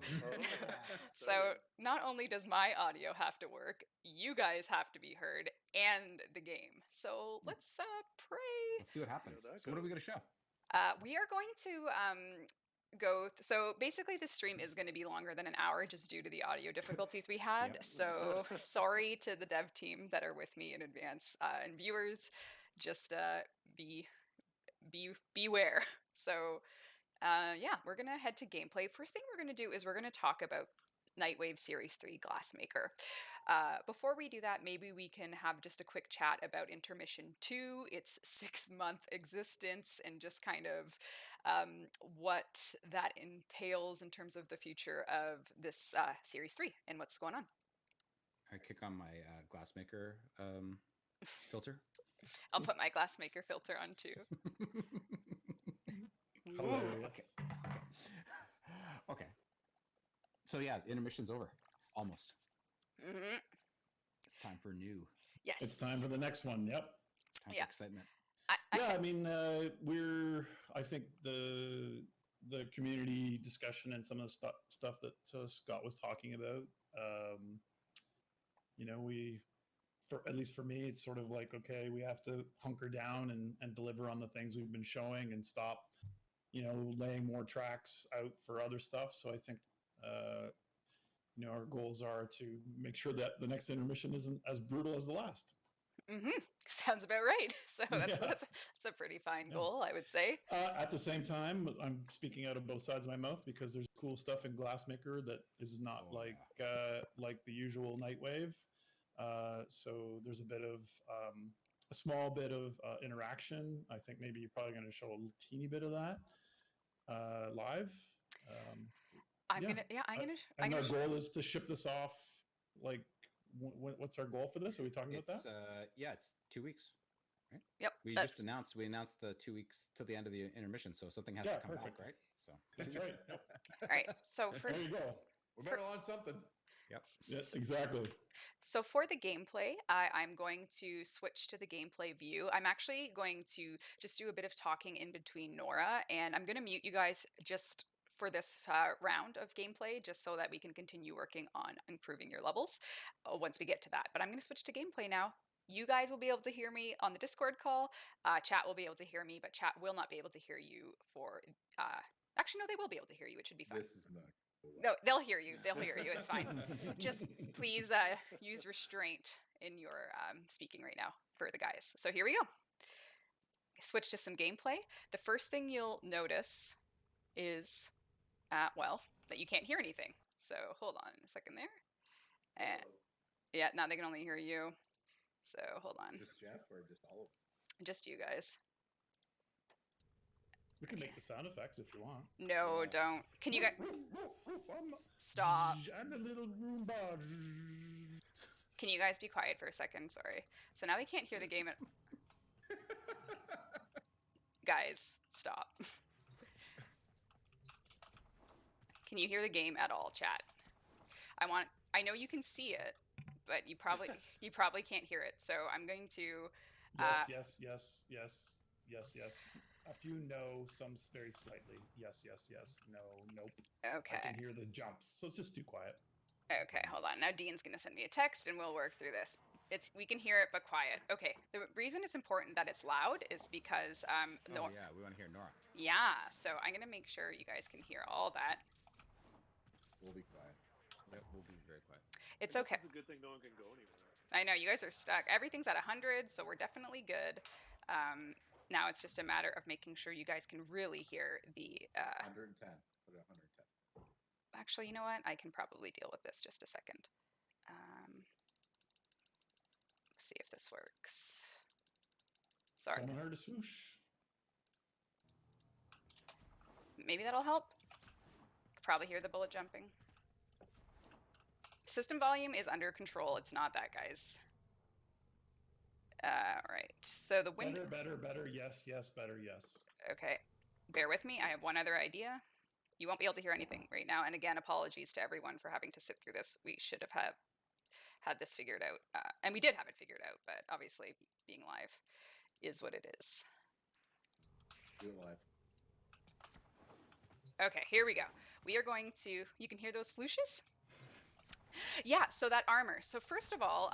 so not only does my audio have to work, you guys have to be heard, and the game. So let's pray. Let's see what happens. So what are we going to show? We are going to so basically this stream is going to be longer than an hour just due to the audio difficulties we had. Yep. So sorry to the dev team that are with me in advance, and viewers, just beware. So yeah, we're going to head to gameplay. First thing we're going to do is we're going to talk about Nightwave Series 3 Glassmaker. Before we do that, maybe we can have just a quick chat about Intermission 2, its 6-month existence, and just kind of what that entails in terms of the future of this Series 3 and what's going on. I kick on my Glassmaker filter. I'll put my Glassmaker filter on too. Okay. Okay. So yeah, intermission's over. Almost. Mm-hmm. It's time for new. Yes. It's time for the next one. Yep. Time for excitement. I mean, I think the community discussion and some of the stuff that Scott was talking about, you know, at least for me, it's sort of like, okay, we have to hunker down and deliver on the things we've been showing and stop, you know, laying more tracks out for other stuff. So I think, you know, our goals are to make sure that the next intermission isn't as brutal as the last. Mm-hmm. Sounds about right. So that's a pretty fine goal, I would say. At the same time, I'm speaking out of both sides of my mouth because there's cool stuff in Glassmaker that is not like the usual Nightwave. So there's a small bit of interaction. I think maybe you're probably going to show a teeny bit of that live. I'm gonna. Our goal is to ship this off. Like, what's our goal for this? Are we talking about that? Yeah, it's 2 weeks. Right? Yep. We announced the 2 weeks till the end of the intermission, so something has to come back, right? So that's right. Yep. All right. So there you go. We're better on something. Yep. Yes, exactly. So for the gameplay, I'm going to switch to the gameplay view. I'm actually going to just do a bit of talking in between Nora, and I'm going to mute you guys just for this round of gameplay, just so that we can continue working on improving your levels once we get to that. But I'm going to switch to gameplay now. You guys will be able to hear me on the Discord call. Chat will be able to hear me, but chat will not be able to hear you for... actually, no, they will be able to hear you. It should be fine. This is not... No, they'll hear you. They'll hear you. It's fine. Just please use restraint in your speaking right now for the guys. So here we go. Switch to some gameplay. The first thing you'll notice is... well, that you can't hear anything. So hold on a second there. And yeah, now they can only hear you. So hold on. Just Jeff or just all of them? Just you guys. We can make the sound effects if you want. No, don't. Can you guys stop? And a little Roomba. Can you guys be quiet for a second? Sorry. So now they can't hear the game. Guys, stop. Can you hear the game at all, chat? I know you can see it, but you probably can't hear it. So I'm going to. Yes. A few no, some very slightly. Yes. No, nope. Okay. I can hear the jumps, so it's just too quiet. Okay, hold on. Now Dean's going to send me a text and we'll work through this. We can hear it, but quiet. Okay, the reason it's important that it's loud is because we want to hear Nora. Yeah, so I'm going to make sure you guys can hear all that. We'll be quiet. Yep, we'll be very quiet. It's okay. It's a good thing no one can go anywhere. I know, you guys are stuck. Everything's at 100, so we're definitely good. Now it's just a matter of making sure you guys can really hear the... 110. Put it at 110. Actually, you know what? I can probably deal with this just a second. Let's see if this works. Sorry. Someone heard a swoosh. Maybe that'll help. Could probably hear the bullet jumping. System volume is under control. It's not that, guys. All right. So the window. Better. Yes. Better. Yes. Okay. Bear with me. I have one other idea. You won't be able to hear anything right now. And again, apologies to everyone for having to sit through this. We should have had this figured out. And we did have it figured out, but obviously being live is what it is. Do it live. Okay, here we go. We are going to, you can hear those flooshes? Yeah, so that armor. So first of all,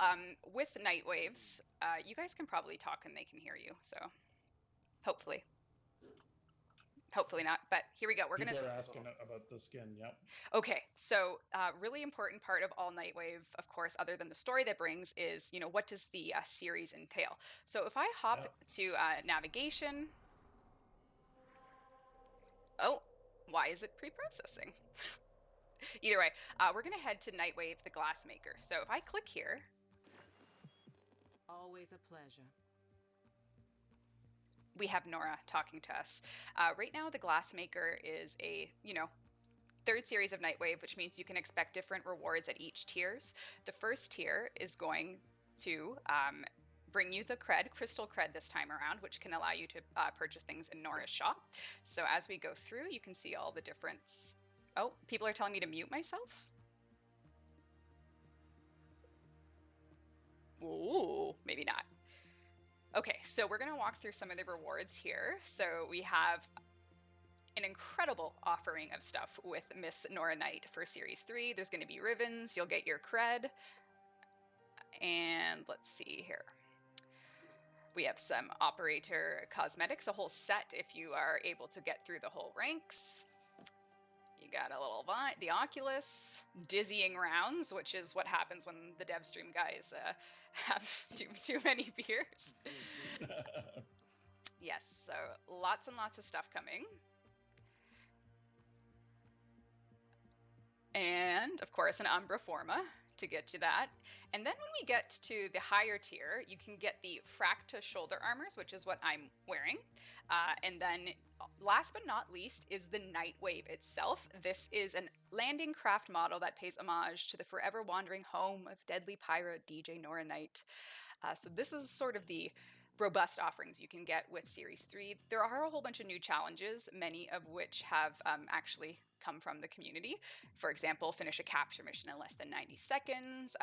with Nightwaves, you guys can probably talk and they can hear you. So hopefully. Hopefully not, but here we go. People are asking about the skin, yep. Okay, so really important part of all Nightwave, of course, other than the story that brings is, what does the series entail? So if I hop to navigation... Oh, why is it pre-processing? Either way, we're going to head to Nightwave, the Glassmaker. So if I click here... Always a pleasure. We have Nora talking to us. Right now, the Glassmaker is a, third series of Nightwave, which means you can expect different rewards at each tiers. The first tier is going to bring you the crystal cred this time around, which can allow you to purchase things in Nora's shop. So as we go through, you can see all the difference. Oh, people are telling me to mute myself? Ooh, maybe not. Okay, so we're going to walk through some of the rewards here. So we have an incredible offering of stuff with Miss Nora Knight for Series 3. There's going to be ribbons. You'll get your cred. And let's see here. We have some operator cosmetics, a whole set if you are able to get through the whole ranks. You got a little the Oculus, dizzying rounds, which is what happens when the Devstream guys have too many beers. Yes, so lots and lots of stuff coming. And, of course, an Umbra Forma to get you that. And then when we get to the higher tier, you can get the Fracta shoulder armors, which is what I'm wearing. And then last but not least is the Nightwave itself. This is an landing craft model that pays homage to the forever wandering home of deadly pirate DJ Nora Knight. So this is sort of the robust offerings you can get with Series 3. There are a whole bunch of new challenges, many of which have actually come from the community. For example, finish a capture mission in less than 90 seconds.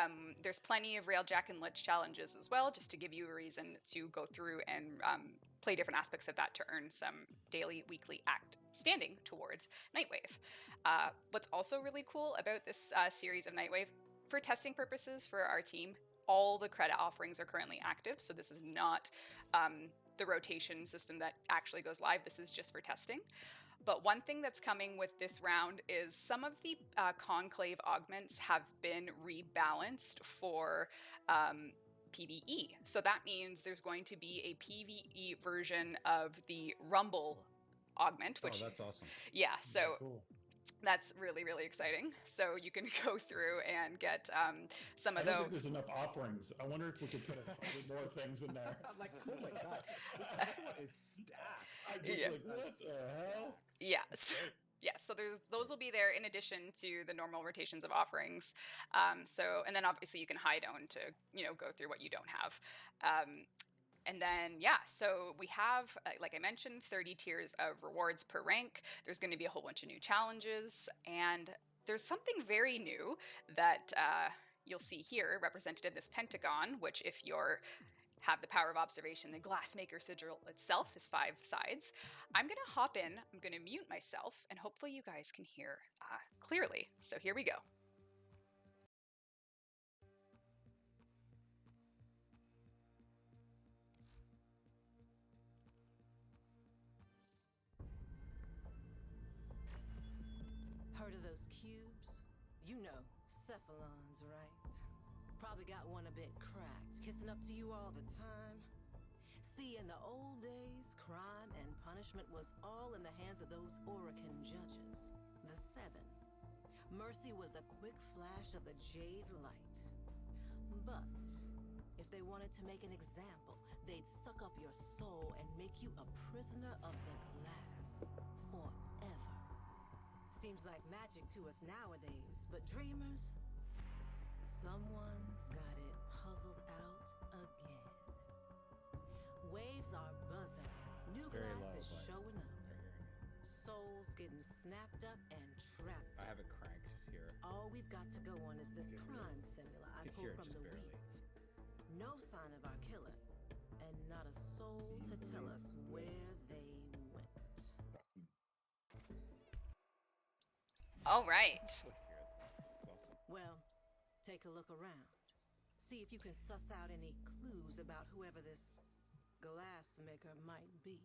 There's plenty of Railjack and Lich challenges as well, just to give you a reason to go through and play different aspects of that to earn some daily, weekly act standing towards Nightwave. What's also really cool about this series of Nightwave, for testing purposes for our team, all the credit offerings are currently active, so this is not the rotation system that actually goes live. This is just for testing. But one thing that's coming with this round is some of the Conclave augments have been rebalanced for PvE. So that means there's going to be a PvE version of the Rumble augment, which... Oh, that's awesome. Yeah, so... Cool. That's really, really exciting. So you can go through and get some of I don't those. think there's enough offerings. I wonder if we could put 100 more things in there. I'm like, oh my god, this one is stacked. I'm just like, what the hell? Yes. Yes, so those will be there in addition to the normal rotations of offerings. And then obviously you can hide on to, go through what you don't have. And then, so we have, like I mentioned, 30 tiers of rewards per rank. There's going to be a whole bunch of new challenges. And there's something very new that you'll see here represented in this pentagon, which if you're have the power of observation, the Glassmaker sigil itself is 5 sides. I'm going to hop in, I'm going to mute myself, and hopefully you guys can hear clearly. So here we go. Heard of those cubes? You know, cephalons, right? Probably got one a bit cracked, kissing up to you all the time. See, in the old days, crime and punishment was all in the hands of those Orican judges, the 7. Mercy was the quick flash of the jade light. But if they wanted to make an example, they'd suck up your soul and make you a prisoner of the glass forever. Seems like magic to us nowadays, but dreamers, someone's got it puzzled out again. Waves are buzzing, new glass is showing up. Souls getting snapped up and trapped. I have it cranked here. All we've got to go on is this crime simula I Could pulled hear it from just the barely. weave. No sign of our killer, and not a soul to tell us where they went. All right. Well, take a look around. See if you can suss out any clues about whoever this Glassmaker might be.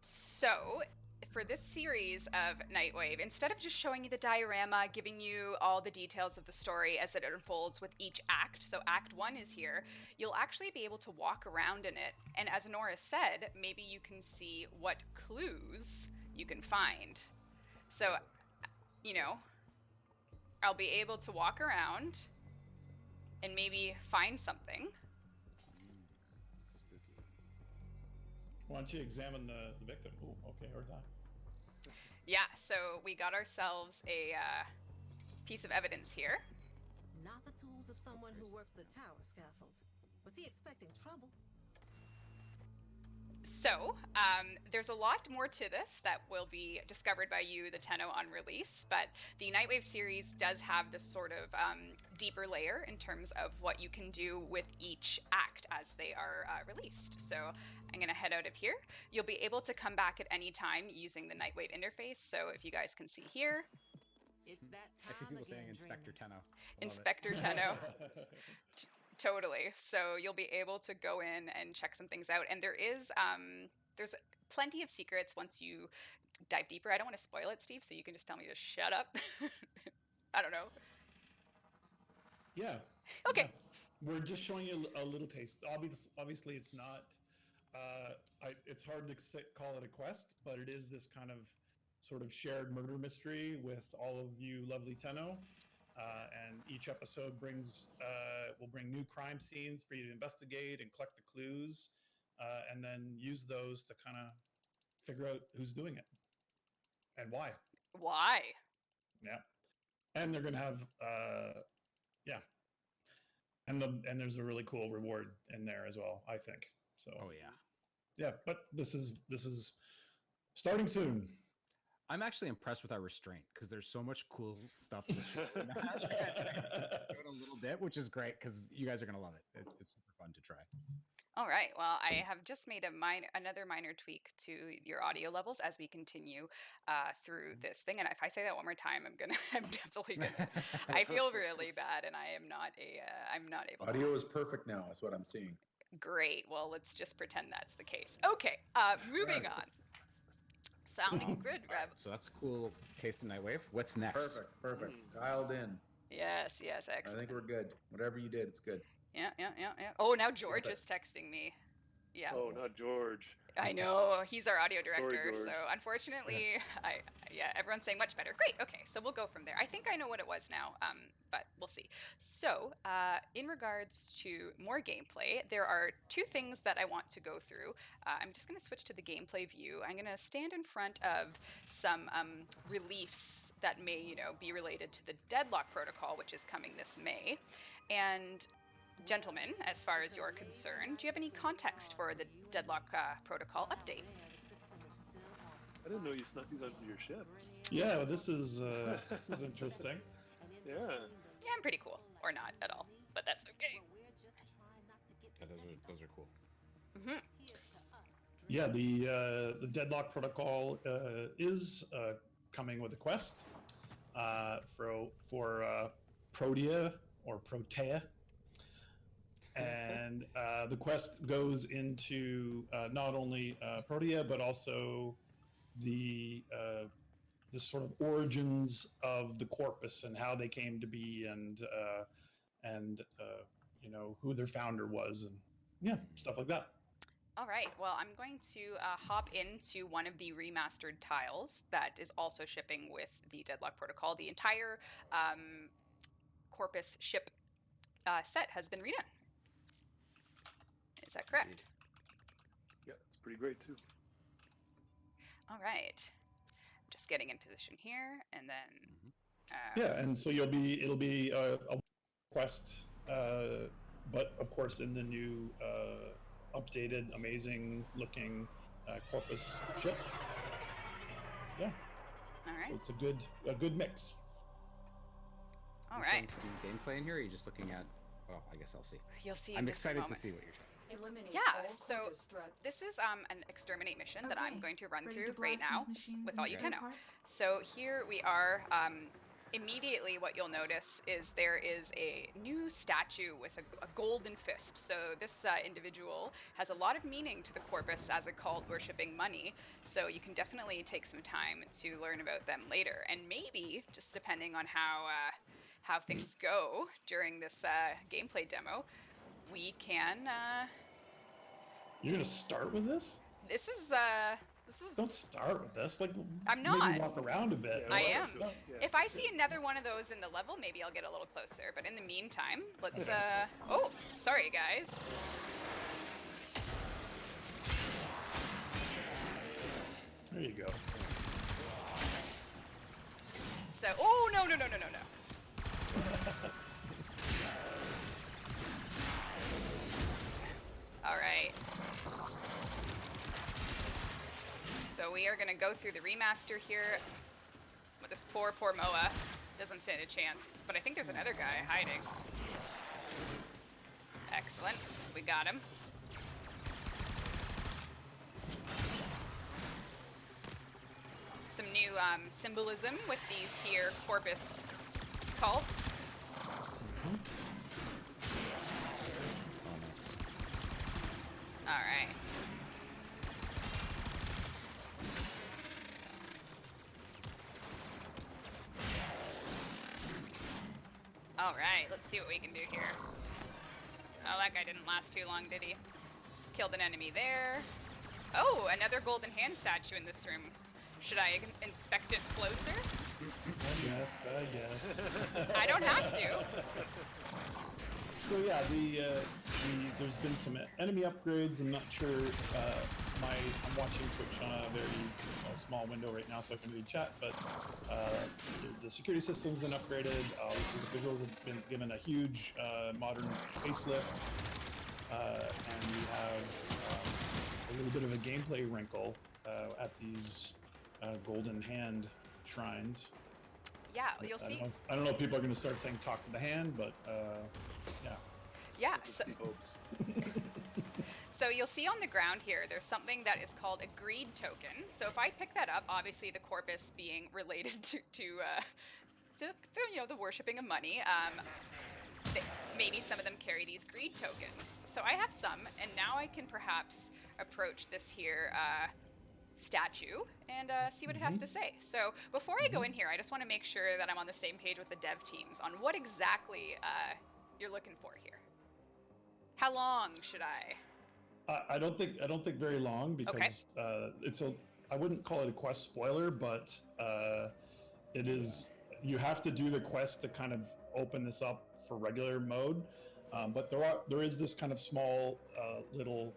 So, for this series of Nightwave, instead of just showing you the diorama, giving you all the details of the story as it unfolds with each act, so Act 1 is here, you'll actually be able to walk around in it, and as Nora said, maybe you can see what clues you can find. So, you know, I'll be able to walk around and maybe find something. Why don't you examine the victim? Oh, okay, or that. Yeah, so we got ourselves a piece of evidence here. Not the tools of someone who works the tower scaffold. Was he expecting trouble? So, there's a lot more to this that will be discovered by you, the Tenno, on release, but the Nightwave series does have this sort of deeper layer in terms of what you can do with each act as they are released. So I'm going to head out of here. You'll be able to come back at any time using the Nightwave interface, so if you guys can see here. It's that I see people saying Inspector Tenno. Inspector Tenno. Totally. So you'll be able to go in and check some things out. And there is, there's plenty of secrets once you dive deeper. I don't want to spoil it, Steve, so you can just tell me to shut up. I don't know. Yeah. Okay. Yeah. We're just showing you a little taste. Obviously, it's not, it's hard to call it a quest, but it is this kind of sort of shared murder mystery with all of you lovely Tenno. And each episode will bring new crime scenes for you to investigate and collect the clues, and then use those to kind of figure out who's doing it and why. Why? Yeah, and they're gonna have and there's a really cool reward in there as well, I think. So. Oh yeah. Yeah, but this is starting soon. I'm actually impressed with our restraint because there's so much cool stuff to show in a little bit, which is great because you guys are gonna love it. It's super fun to try. All right. Well, I have just made another minor tweak to your audio levels as we continue through this thing. And if I say that one more time, I'm definitely gonna. I feel really bad, and I'm not able. Audio is perfect now. That's what I'm seeing. Great. Well, let's just pretend that's the case. Okay. Moving on. Sounding good, Reb. So that's a cool taste of Nightwave. What's next? Perfect. Dialed in. Yes, excellent. I think we're good. Whatever you did, it's good. Yeah. Oh, now George is texting me. Yeah. Oh, not George. I know, he's our audio director, Sorry, so unfortunately, everyone's saying much better. Great, okay, so we'll go from there. I think I know what it was now, but we'll see. So, in regards to more gameplay, there are two things that I want to go through. I'm just going to switch to the gameplay view. I'm going to stand in front of some reliefs that may, be related to the Deadlock protocol, which is coming this May, and gentlemen, as far as you're concerned, do you have any context for the Deadlock protocol update? I didn't know you snuck these onto your ship. Yeah, this is interesting. Yeah. Yeah, I'm pretty cool, or not at all, but that's okay. Yeah, those are cool. Mm-hmm. Yeah, the Deadlock protocol is coming with a quest for Protea or Protea, and the quest goes into not only Protea but also the sort of origins of the Corpus and how they came to be, and you know, who their founder was, and yeah, stuff like that. All right, well, I'm going to hop into one of the remastered tiles that is also shipping with the Deadlock protocol. The entire Corpus ship set has been redone. Is that correct? Yeah, it's pretty great too. All right. Just getting in position here, and then... Yeah, and so it'll be a quest, but of course in the new updated, amazing looking Corpus ship. Yeah. All right. So it's a good mix. All You're right. showing some gameplay in here, or are you just looking at... Well, I guess I'll see. You'll see in I'm just a excited to moment. see what you're talking. Yeah, so this is an exterminate mission that I'm going to run through right now with all you Tenno. So here we are. Immediately what you'll notice is there is a new statue with a golden fist. So this individual has a lot of meaning to the Corpus as a cult worshipping money. So you can definitely take some time to learn about them later. And maybe, just depending on how things go during this gameplay demo, we can... You're gonna start with this? This is Don't start with this. Like, I'm not. Maybe walk around a bit. I am. If I see another one of those in the level, maybe I'll get a little closer. But in the meantime, let's oh, sorry guys. There you go. So, oh no. All right. So we are going to go through the remaster here with this poor Moa. Doesn't stand a chance, but I think there's another guy hiding. Excellent. We got him. Some new symbolism with these here Corpus cults. All right. All right, let's see what we can do here. Oh, that guy didn't last too long, did he? Killed an enemy there. Oh, another golden hand statue in this room. Should I inspect it closer? Yes, I guess. I don't have to. So yeah, there's been some enemy upgrades. I'm not sure. I'm watching Twitch on a very small window right now, so I can read chat. But the security system's been upgraded. The visuals have been given a huge modern facelift, and we have a little bit of a gameplay wrinkle at these golden hand shrines. Yeah, you'll see. I don't know if people are going to start saying "talk to the hand," but yeah. Yeah. So you'll see on the ground here, there's something that is called a greed token. So if I pick that up, obviously the Corpus being related to you know, the worshipping of money, maybe some of them carry these greed tokens. So I have some, and now I can perhaps approach this here statue and see what it has to say. So before I go in here, I just want to make sure that I'm on the same page with the dev teams on what exactly you're looking for here. How long should I? I don't think very long, because I wouldn't call it a quest spoiler, but it is. You have to do the quest to kind of open this up for regular mode, but there is this kind of small little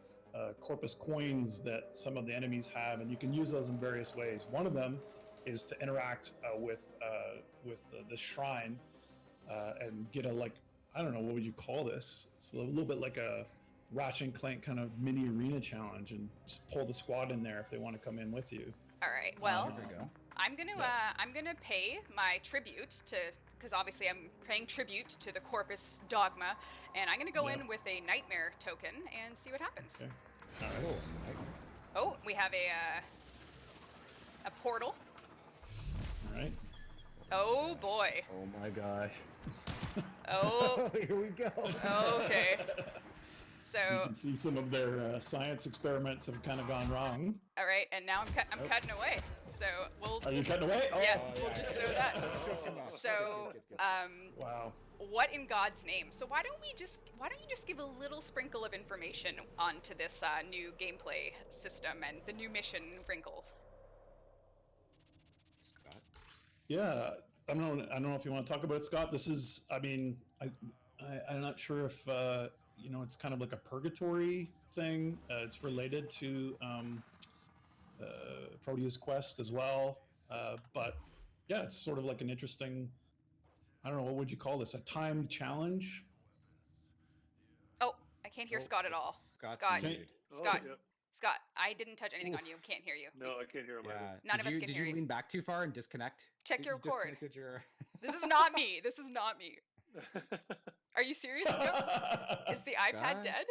Corpus coins that some of the enemies have, and you can use those in various ways. One of them is to interact with the shrine and get a, I don't know, what would you call this? It's a little bit like a Ratchet and Clank kind of mini arena challenge, and just pull the squad in there if they want to come in with you. All right. Well, There we go. I'm gonna pay my tribute to because obviously I'm paying tribute to the Corpus dogma, and I'm going to go in with a Nightmare token and see what happens. Okay. All right. Oh, we have a portal. All right. Oh boy. Oh my gosh. Oh. Here we go. Okay. So. You can see some of their science experiments have kind of gone wrong. All right, and now I'm cutting away. So we'll. Are you cutting away? Oh, yeah, we'll just show that. So, wow. What in God's name? So why don't you just give a little sprinkle of information onto this new gameplay system and the new mission wrinkle? Scott. Yeah, I don't know if you want to talk about it, Scott. This is, I mean, I'm not sure if it's kind of like a purgatory thing. It's related to Protea's quest as well, but yeah, it's sort of like an interesting. I don't know, what would you call this? A timed challenge? Oh, I can't hear Scott at all. Scott's Scott, muted. Scott, I didn't touch anything on you. Can't hear you. No, I can't hear him. None of us can hear you. Did you lean back too far and disconnect? Check your cord. Your... This is not me. This is not me. Are you serious? Is the iPad dead?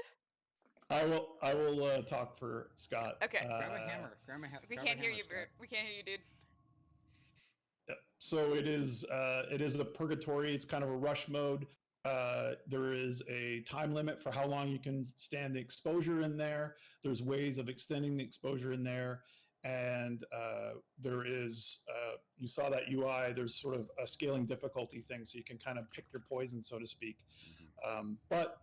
I will talk for Scott. Okay. Grab a hammer. We can't hear you, Bert. We can't hear you, dude. Yep. So it is a purgatory. It's kind of a rush mode. There is a time limit for how long you can stand the exposure in there. There's ways of extending the exposure in there. And there is, you saw that UI, there's sort of a scaling difficulty thing, so you can kind of pick your poison, so to speak. But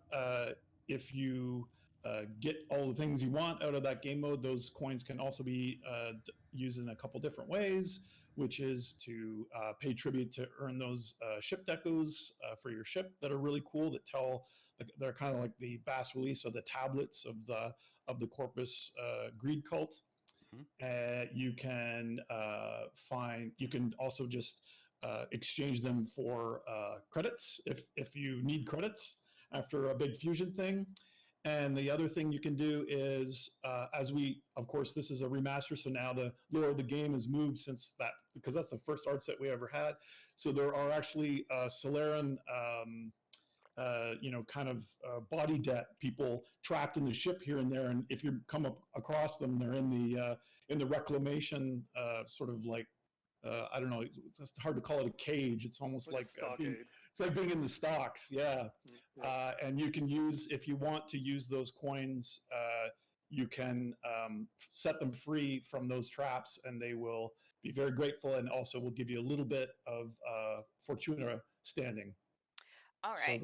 if you get all the things you want out of that game mode, those coins can also be used in a couple different ways, which is to pay tribute to earn those ship decos for your ship that are really cool, that tell, they're kind of like the fast release of the tablets of the Corpus greed cult. You can you can also just exchange them for credits if you need credits after a big fusion thing. And the other thing you can do is, of course, this is a remaster, so now the lore of the game has moved since that, because that's the first art set we ever had. So there are actually Solarian, kind of body debt people trapped in the ship here and there, and if you come across them, they're in the reclamation sort of like. I don't know. It's hard to call it a cage. It's almost like it's like being in the stocks. Yeah. And you can use, if you want to use those coins, you can set them free from those traps, and they will be very grateful, and also will give you a little bit of Fortuna standing. All right.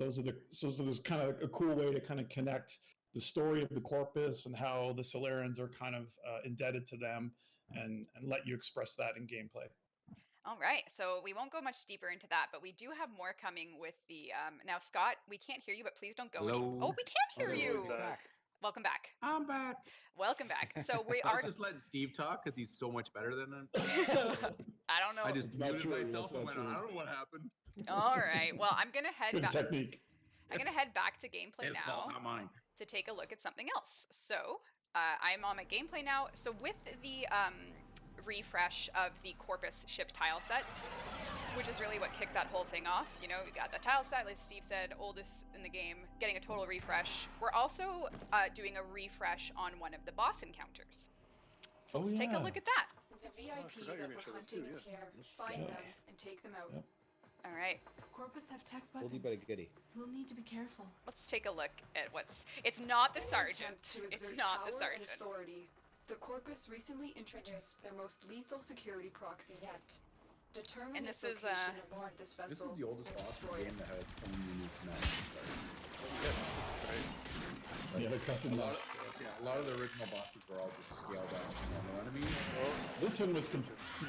So there's kind of a cool way to kind of connect the story of the Corpus and how the Solarians are kind of indebted to them, and let you express that in gameplay. All right, so we won't go much deeper into that, but we do have more coming with the. Now, Scott, we can't hear you, but please don't go. Oh, we can't hear you. Welcome back. I'm back. Welcome back. So we I are was just letting Steve talk because he's so much better than him. I don't know. I just muted myself and went, I don't know what happened. All right. Well, I'm gonna head back. Technique. I'm gonna head back to gameplay His now fault, not mine. to take a look at something else. So I'm on my gameplay now. So with the refresh of the Corpus ship tile set, which is really what kicked that whole thing off. You know, we got the tile set, like Steve said, oldest in the game, getting a total refresh. We're also doing a refresh on one of the boss encounters. So let's take a look at that. The VIP that we're hunting is here. Find them and take them out. All right. Corpus have tech weapons. Oldie but a goodie. We'll need to be careful. Let's take a look at what's. It's not the sergeant. It's not the sergeant. Authority. The Corpus recently introduced their most lethal security proxy yet. Determine and this its is location aboard this vessel. This is the oldest boss in the game that has its own unique map to start. Yeah, the custom a lot of the original bosses were all just scaled down normal enemies. This one was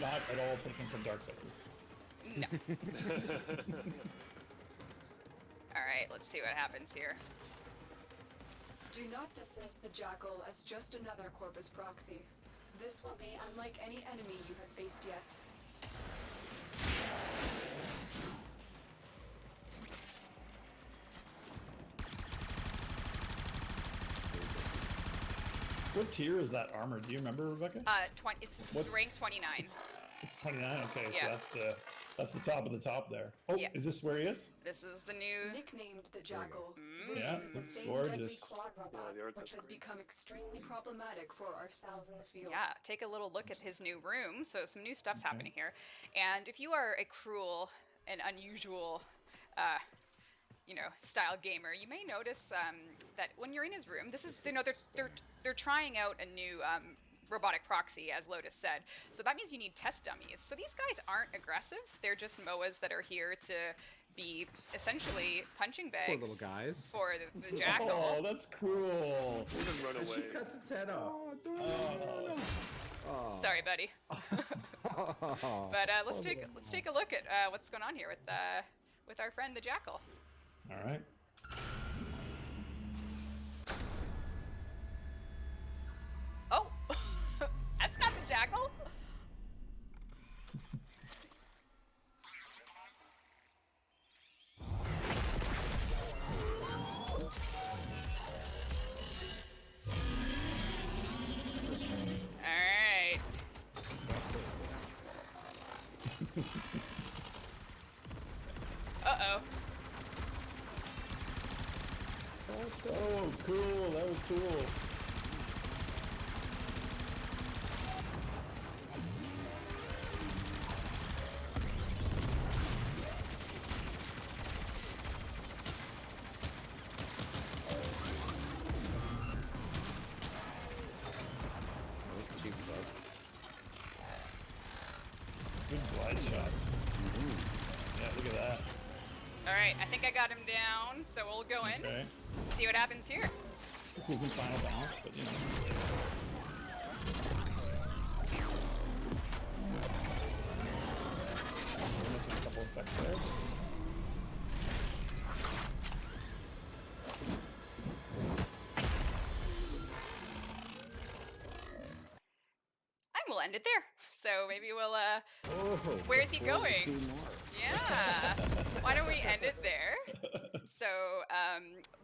not at all taken from Darkseid. No. All right, let's see what happens here. Do not dismiss the Jackal as just another Corpus proxy. This will be unlike any enemy you have faced yet. What tier is that armor? Do you remember, Rebecca? It's rank 29. It's 29. Okay, yeah. So that's the. That's the top of the top there. Oh, Yeah. is this where he is? This is the new... Nicknamed the Jackal, this Yeah, is the it's same gorgeous. deadly quad robot, which has become extremely problematic for our cells in the field. Yeah, take a little look at his new room. So some new stuff's happening here. And if you are a cruel and unusual, style gamer, you may notice that when you're in his room, this is, they're trying out a new robotic proxy, as Lotus said. So that means you need test dummies. So these guys aren't aggressive. They're just MOAs that are here to be essentially punching bags. Poor little guys. For the Jackal. Oh, that's cruel. Even run away. She cuts its head off. Sorry, buddy. But let's take a look at what's going on here with our friend the Jackal. All right. Oh, that's not the Jackal. Alright. Uh-oh. Oh, cool. That was cool. Good glide shots. Yeah, look at that. Alright, I think I got him down, so we'll go in. Okay. See what happens here. This isn't final balance, but you know. We're missing a couple effects there. And we'll end it there. So maybe we'll, where's he going? Yeah. Why don't we end it there? So,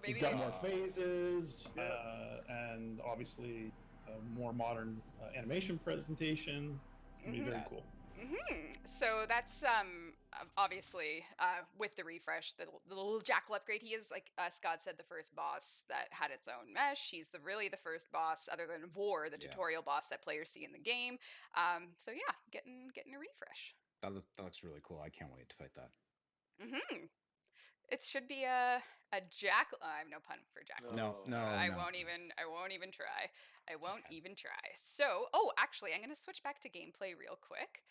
maybe... He's got more phases, and obviously a more modern animation presentation. It's gonna be very cool. So that's obviously with the refresh, the little Jackal upgrade. He is, like Scott said, the first boss that had its own mesh. He's really the first boss, other than War, the tutorial boss that players see in the game. So yeah, getting a refresh. That looks really cool. I can't wait to fight that. It should be a Jackal. I have no pun for Jackal. No. I won't even try. I won't even try. So, actually, I'm gonna switch back to gameplay real quick.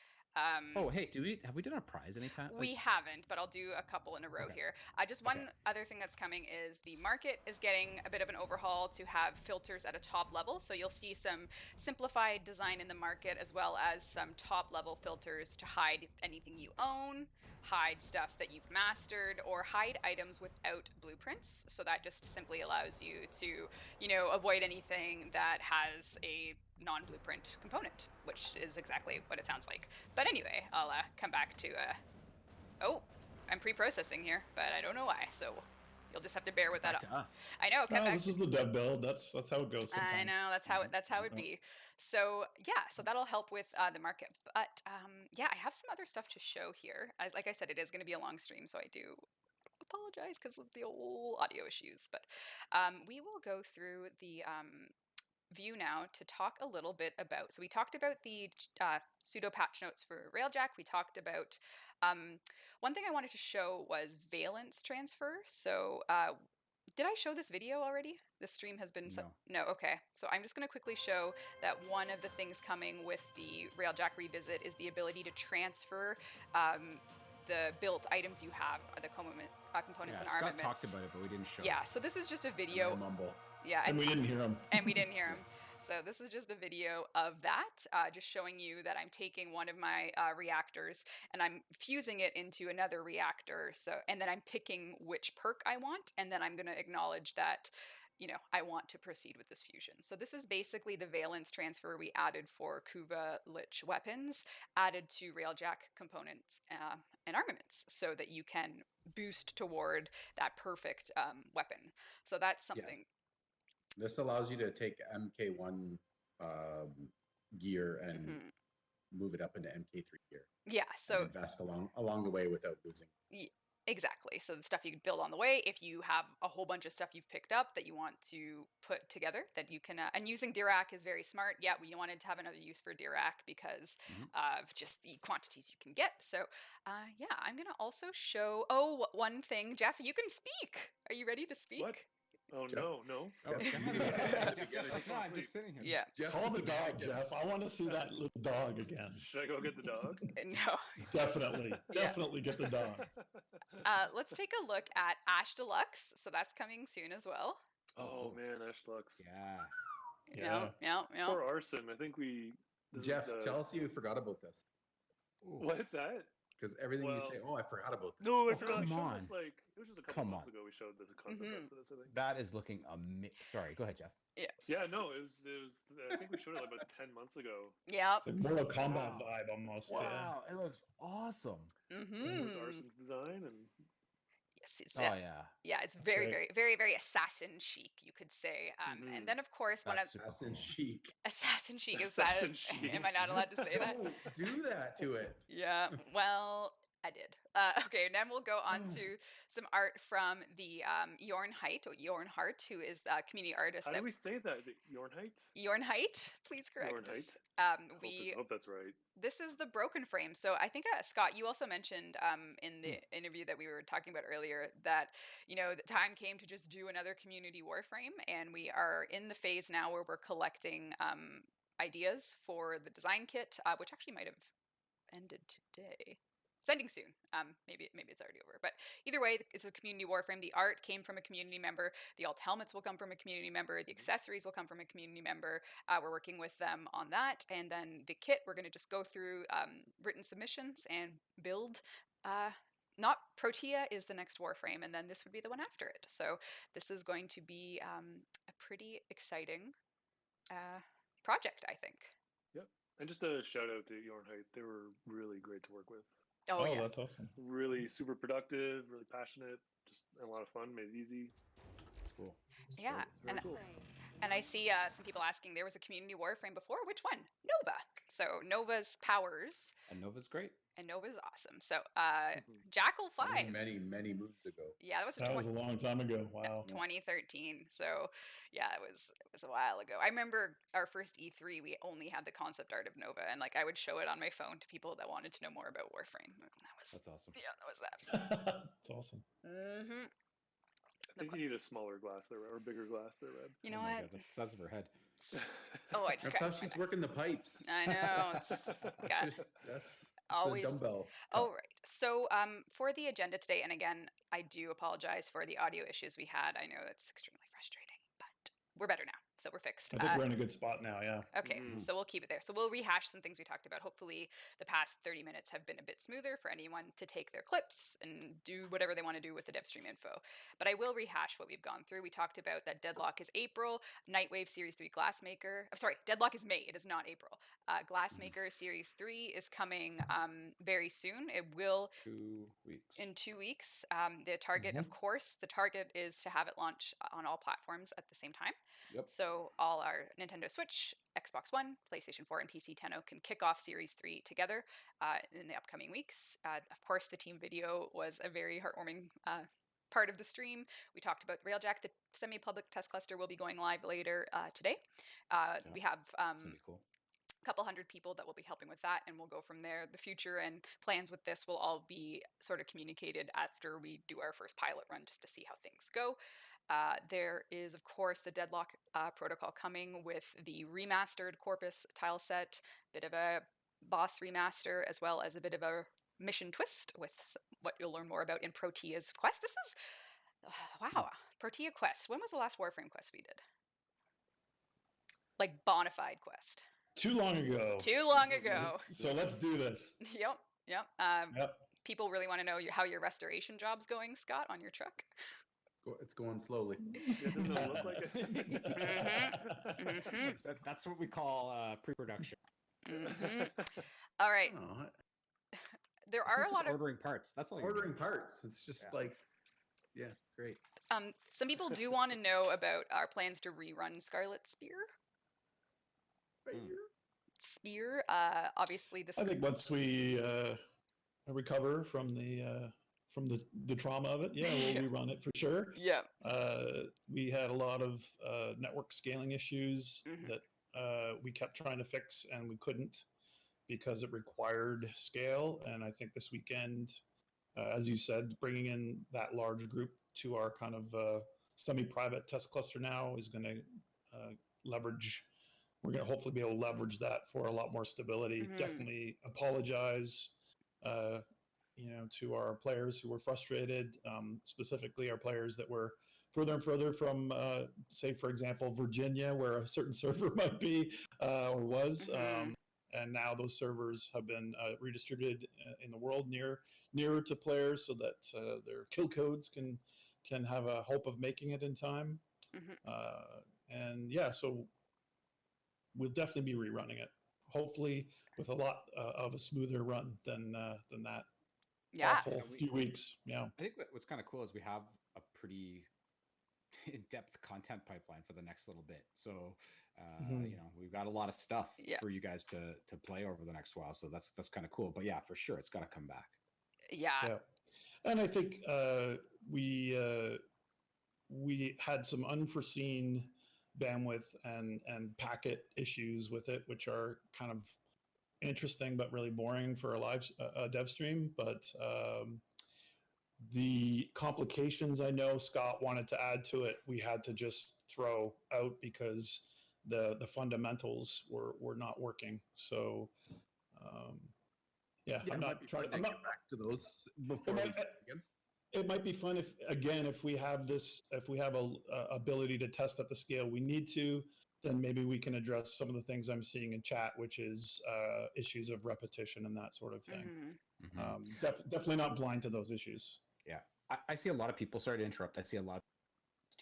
Hey, have we done a prize anytime? We haven't, but I'll do a couple in a row here. Just one other thing that's coming is the market is getting a bit of an overhaul to have filters at a top level. So you'll see some simplified design in the market, as well as some top level filters to hide anything you own, hide stuff that you've mastered, or hide items without blueprints. So that just simply allows you to, avoid anything that has a non-blueprint component, which is exactly what it sounds like. But anyway, I'll come back to I'm pre-processing here, but I don't know why, so you'll just have to bear with that. To us. I know. This is the dev build. That's how it goes sometimes. I know, that's how it be. So that'll help with the market. But I have some other stuff to show here. Like I said, it is going to be a long stream, so I do apologize because of the old audio issues. But we will go through the view now to talk a little bit about. So we talked about the pseudo patch notes for Railjack. We talked about one thing I wanted to show was Valence Transfer. So did I show this video already? The stream has been no. Okay. So I'm just going to quickly show that one of the things coming with the Railjack revisit is the ability to transfer the built items you have, the components and armaments. Scott talked about it, but we didn't show it. Yeah. So this is just a video. Mumble. Yeah, and we didn't hear him. And we didn't hear him. So this is just a video of that, just showing you that I'm taking one of my reactors and I'm fusing it into another reactor. And then I'm picking which perk I want, and then I'm going to acknowledge that, I want to proceed with this fusion. So this is basically the Valence Transfer we added for Kuva Lich weapons, added to Railjack components and armaments, so that you can boost toward that perfect weapon. So that's something. Yes. This allows you to take MK1 gear and move it up into MK3 gear. Yeah, so and invest along the way without losing. Exactly. So the stuff you can build on the way, if you have a whole bunch of stuff you've picked up that you want to put together, that you can, and using Dirac is very smart. Yeah, we wanted to have another use for Dirac because of just the quantities you can get. So yeah, I'm going to also show, one thing. Jeff, you can speak. Are you ready to speak? What? Oh, Jeff? no. No, I'm just sitting here. Yeah. Jeff, call the dog, Jeff. I want to see that little dog again. Should I go get the dog? No. Definitely get the dog. Let's take a look at Ash Deluxe. So that's coming soon as well. Oh, man, Ash Deluxe. Yeah. Poor Arson. I think Jeff, tell us you forgot about this. What's that? Because everything you say, I forgot about this. No, I forgot. Come on. It was just a couple months ago we showed the concept art for this, I think. That is looking Sorry, go ahead, Jeff. Yeah, no, it was I think we showed it about 10 months ago. Yeah. It's like Mortal Kombat vibe almost. Wow, it looks awesome. It was Arson's design and it's very, very, very, very assassin chic, you could say. And then, of course, Assassin chic. Assassin chic is Assassin that. chic. Am I not allowed to say that? Don't do that to it. Yeah. Well, I did. Okay, and then we'll go on to some art from the Jorn Hart, who is the community artist. How do we say that? Is it Jornheit? Jornheit, please correct us. I hope that's right. This is the broken frame. So I think, Scott, you also mentioned in the interview that we were talking about earlier that, the time came to just do another community Warframe. And we are in the phase now where we're collecting ideas for the design kit, which actually might have ended today. It's ending soon. Maybe it's already over. But either way, it's a community Warframe. The art came from a community member. The alt helmets will come from a community member. The accessories will come from a community member. We're working with them on that. And then the kit, we're going to just go through written submissions and build. Not Protea is the next Warframe, and then this would be the one after it. So this is going to be a pretty exciting project, I think. Yep. And just a shout out to Jornheit. They were really great to work with. Oh, yeah. That's awesome. Really super productive, really passionate, just a lot of fun, made it easy. That's cool. Yeah. Very cool. And I see some people asking, there was a community Warframe before. Which one? Nova. So Nova's powers. And Nova's great. And Nova's awesome. So Jackal 5. Many moons ago. Yeah, that was a long time ago. Wow. 2013. So yeah, it was a while ago. I remember our first E3, we only had the concept art of Nova, and I would show it on my phone to people that wanted to know more about Warframe. That's awesome. Yeah, that was that. That's awesome. Mm-hmm. I think you need a smaller glass there, or a bigger glass there, Red. You know what? God, that's the size of her head. I just That's how she's working the pipes. I know. That's always a dumbbell. Oh, right. So for the agenda today, and again, I do apologize for the audio issues we had. I know it's extremely frustrating, but we're better now. So we're fixed. I think we're in a good spot now, yeah. Okay, so we'll keep it there. So we'll rehash some things we talked about. Hopefully the past 30 minutes have been a bit smoother for anyone to take their clips and do whatever they want to do with the Devstream info. But I will rehash what we've gone through. We talked about that Deadlock is April, Nightwave Series 3 Glassmaker. Oh, sorry, Deadlock is May. It is not April. Glassmaker Series 3 is coming very soon. It will... 2 weeks. In 2 weeks. The target, of course, the target is to have it launch on all platforms at the same time. Yep. So all our Nintendo Switch, Xbox One, PlayStation 4, and PC 10 can kick off Series 3 together in the upcoming weeks. Of course, the team video was a very heartwarming part of the stream. We talked about Railjack. The semi-public test cluster will be going live later today. We have cool. a couple hundred people that will be helping with that, and we'll go from there. The future and plans with this will all be sort of communicated after we do our first pilot run, just to see how things go. There is, of course, the Deadlock protocol coming with the remastered Corpus Tileset, bit of a boss remaster, as well as a bit of a mission twist with what you'll learn more about in Protea's quest. This is, wow, Protea quest. When was the last Warframe quest we did? Bona fide quest. Too long ago. Too long ago. So let's do this. Yep. People really want to know how your restoration job's going, Scott, on your truck. It's going slowly. It doesn't look like it. That's what we call pre-production. All right. There are a lot of ordering parts. That's all. Ordering parts. It's just yeah, great. Some people do want to know about our plans to rerun Scarlet Spear. Spear. Obviously, this. I think once we recover from the trauma of it, yeah, we'll rerun it for sure. Yeah. We had a lot of network scaling issues that we kept trying to fix and we couldn't because it required scale. And I think this weekend, as you said, bringing in that large group to our kind of semi-private test cluster now is going to leverage. We're going to hopefully be able to leverage that for a lot more stability. Definitely apologize, to our players who were frustrated, specifically our players that were further and further from, say, for example, Virginia, where a certain server might be or was. And now those servers have been redistributed in the world nearer to players so that their kill codes can have a hope of making it in time. And yeah, so we'll definitely be rerunning it. Hopefully, with a lot of a smoother run than that. Awful few weeks. Yeah. I think what's kind of cool is we have a pretty in-depth content pipeline for the next little bit. So, we've got a lot of stuff for you guys to play over the next while. So that's kind of cool. But yeah, for sure, it's got to come back. Yeah. And I think we had some unforeseen bandwidth and packet issues with it, which are kind of interesting but really boring for a live dev stream. But the complications I know Scott wanted to add to it, we had to just throw out because the fundamentals were not working. So I'm not trying to get back to those before it might be fun if we have a ability to test at the scale we need to, then maybe we can address some of the things I'm seeing in chat, which is issues of repetition and that sort of thing. Definitely not blind to those issues. Yeah, I see a lot of people. Sorry to interrupt. I see a lot of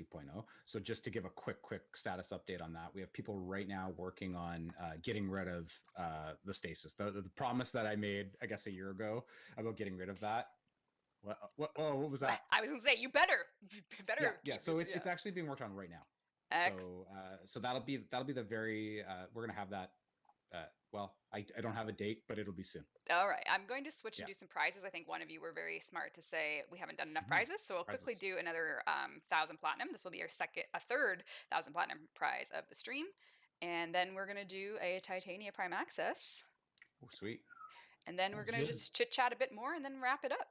2.0. So just to give a quick status update on that, we have people right now working on getting rid of the stasis. The promise that I made, I guess, a year ago about getting rid of that. What was that? I was gonna say you better. Yeah. So it's actually being worked on right now. So that'll be the very we're gonna have that. I don't have a date, but it'll be soon. All right, I'm going to switch and do some prizes. I think one of you were very smart to say we haven't done enough prizes, so we'll quickly do another 1,000 platinum. This will be a third 1,000 platinum prize of the stream, and then we're gonna do a Titania Prime Access. Oh, sweet. And then we're gonna just chit chat a bit more and then wrap it up.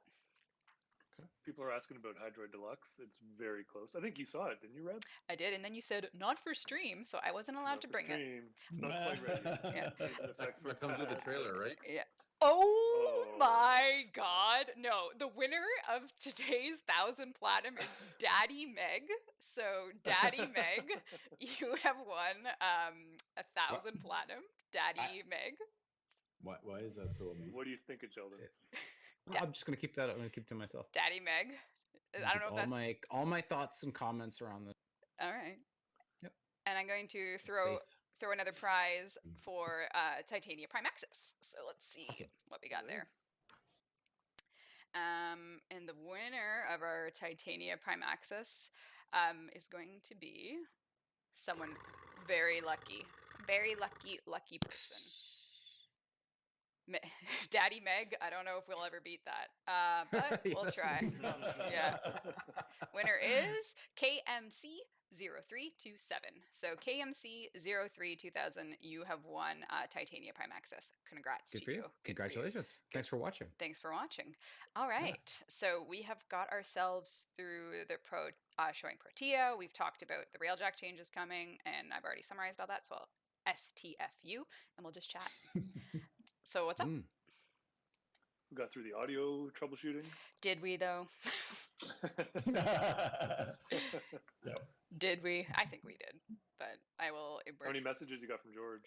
People are asking about Hydroid Deluxe. It's very close. I think you saw it, didn't you, Reb? I did, and then you said not for stream, so I wasn't allowed to bring it. It's not quite ready. That comes with the trailer, right? Yeah. Oh my God! No, the winner of today's 1,000 platinum is Daddy Meg. So, Daddy Meg, you have won 1,000 platinum. Daddy Meg. Why is that so amazing? What do you think of Sheldon? I'm just gonna keep that. I'm gonna keep it to myself. Daddy Meg. I don't know if that's all my thoughts and comments around this. All right. Yep. And I'm going to throw another prize for Titania Prime Access. So let's see what we got there. And the winner of our Titania Prime Access is going to be someone very lucky person. Daddy Meg, I don't know if we'll ever beat that, but we'll try. Yeah. Winner is KMC 0327. So KMC 032000, you have won Titania Prime Access. Congrats to you. Congratulations. Thanks for watching. Thanks for watching. All right. So we have got ourselves through the showing Protea. We've talked about the Railjack changes coming, and I've already summarized all that. So I'll STFU, and we'll just chat. So what's up? We got through the audio troubleshooting. Did we though? Yep. Did we? I think we did, but I will. How many messages you got from George?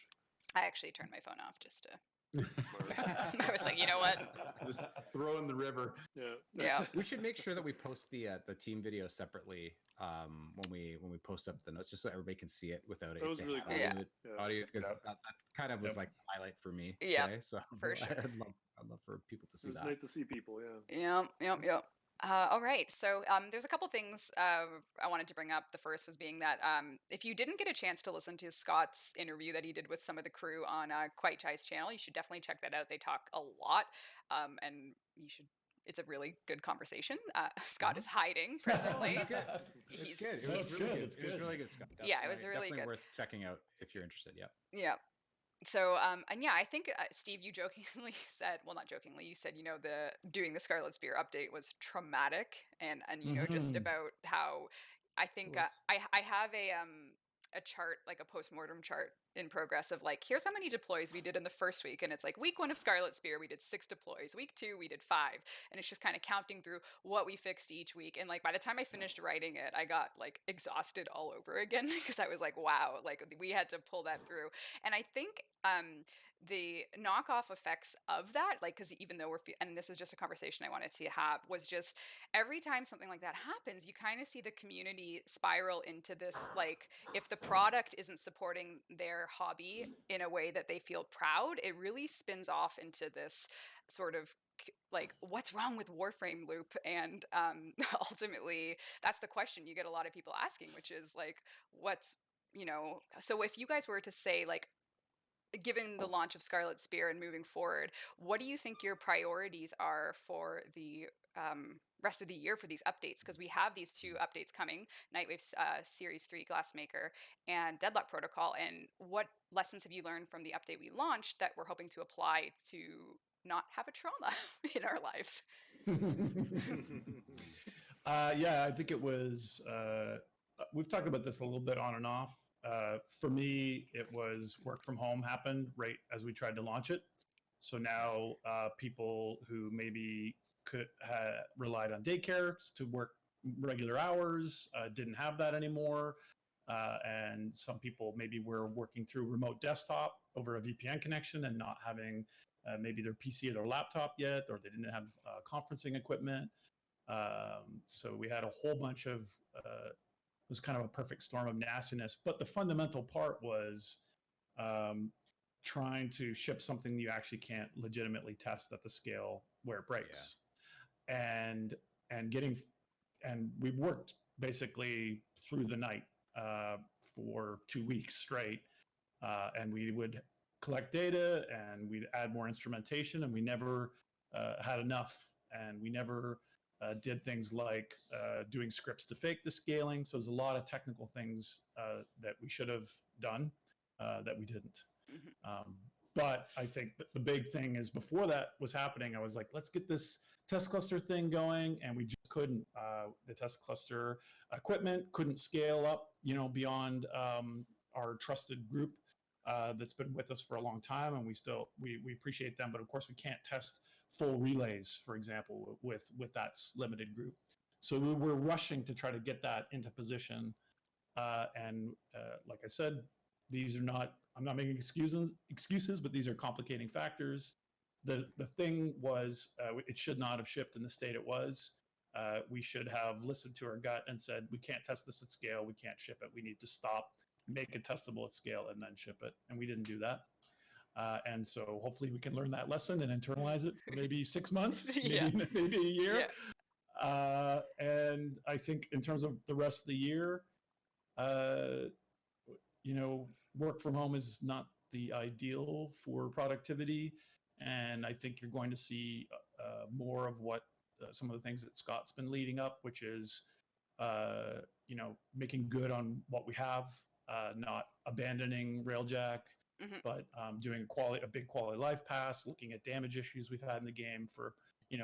I actually turned my phone off just to. I was like, you know what? Just throw in the river. Yeah. We should make sure that we post the team video separately when we post up the notes, just so everybody can see it without it. That was really cool. Audio, because that kind of was like the highlight for me. Yeah. So for sure. I'd love for people to see that. It was nice to see people. Yeah. Yep. All right. So there's a couple things I wanted to bring up. The first was being that if you didn't get a chance to listen to Scott's interview that he did with some of the crew on Quite Chai's channel, you should definitely check that out. They talk a lot, and you should. It's a really good conversation. Scott is hiding presently. It's good. It's good. It was really good. It was really good, Scott. Yeah, it was really definitely good. worth checking out if you're interested. Yeah. Yeah. So, and yeah, I think Steve, you jokingly said, well, not jokingly, you said, the doing the Scarlet Spear update was traumatic, and just about how I think I have a chart, like a postmortem chart in progress of like, here's how many deploys we did in the first week, and it's like week 1 of Scarlet Spear we did 6 deploys, week 2 we did 5, and it's just kind of counting through what we fixed each week. And like by the time I finished writing it, I got like exhausted all over again because I was like, wow, like we had to pull that through. And I think the knockoff effects of that, like, because even though and this is just a conversation I wanted to have, was just every time something like that happens, you kind of see the community spiral into this, like, if the product isn't supporting their hobby in a way that they feel proud, it really spins off into this sort of like, what's wrong with Warframe loop? And ultimately, that's the question you get a lot of people asking, which is like, so if you guys were to say, like, given the launch of Scarlet Spear and moving forward, what do you think your priorities are for the rest of the year for these updates? Because we have these 2 updates coming, Nightwave Series 3 Glassmaker and Deadlock Protocol, and what lessons have you learned from the update we launched that we're hoping to apply to not have a trauma in our lives? Yeah, I think it was, we've talked about this a little bit on and off. For me, it was work from home happened right as we tried to launch it. So now people who maybe could relied on daycare to work regular hours didn't have that anymore. And some people maybe were working through remote desktop over a VPN connection and not having maybe their PC or their laptop yet, or they didn't have conferencing equipment. So we had a whole bunch of it was kind of a perfect storm of nastiness. But the fundamental part was trying to ship something you actually can't legitimately test at the scale where it breaks. Yeah. And we worked basically through the night for 2 weeks straight. And we would collect data and we'd add more instrumentation, and we never had enough. And we never did things like doing scripts to fake the scaling. So there's a lot of technical things that we should have done that we didn't. But I think the big thing is before that was happening, I was like, let's get this test cluster thing going. And we just couldn't. The test cluster equipment couldn't scale up, beyond our trusted group that's been with us for a long time. And we appreciate them. But of course, we can't test full relays, for example, with that limited group. So we were rushing to try to get that into position. And like I said, these are not, I'm not making excuses, but these are complicating factors. The thing was, it should not have shipped in the state it was. We should have listened to our gut and said, we can't test this at scale. We can't ship it. We need to stop, make it testable at scale, and then ship it. And we didn't do that. And so hopefully we can learn that lesson and internalize it for maybe 6 months, maybe a year. Yeah. And I think in terms of the rest of the year, work from home is not the ideal for productivity. And I think you're going to see more of what some of the things that Scott's been leading up, which is, making good on what we have, not abandoning Railjack, but doing a big quality of life pass, looking at damage issues we've had in the game for,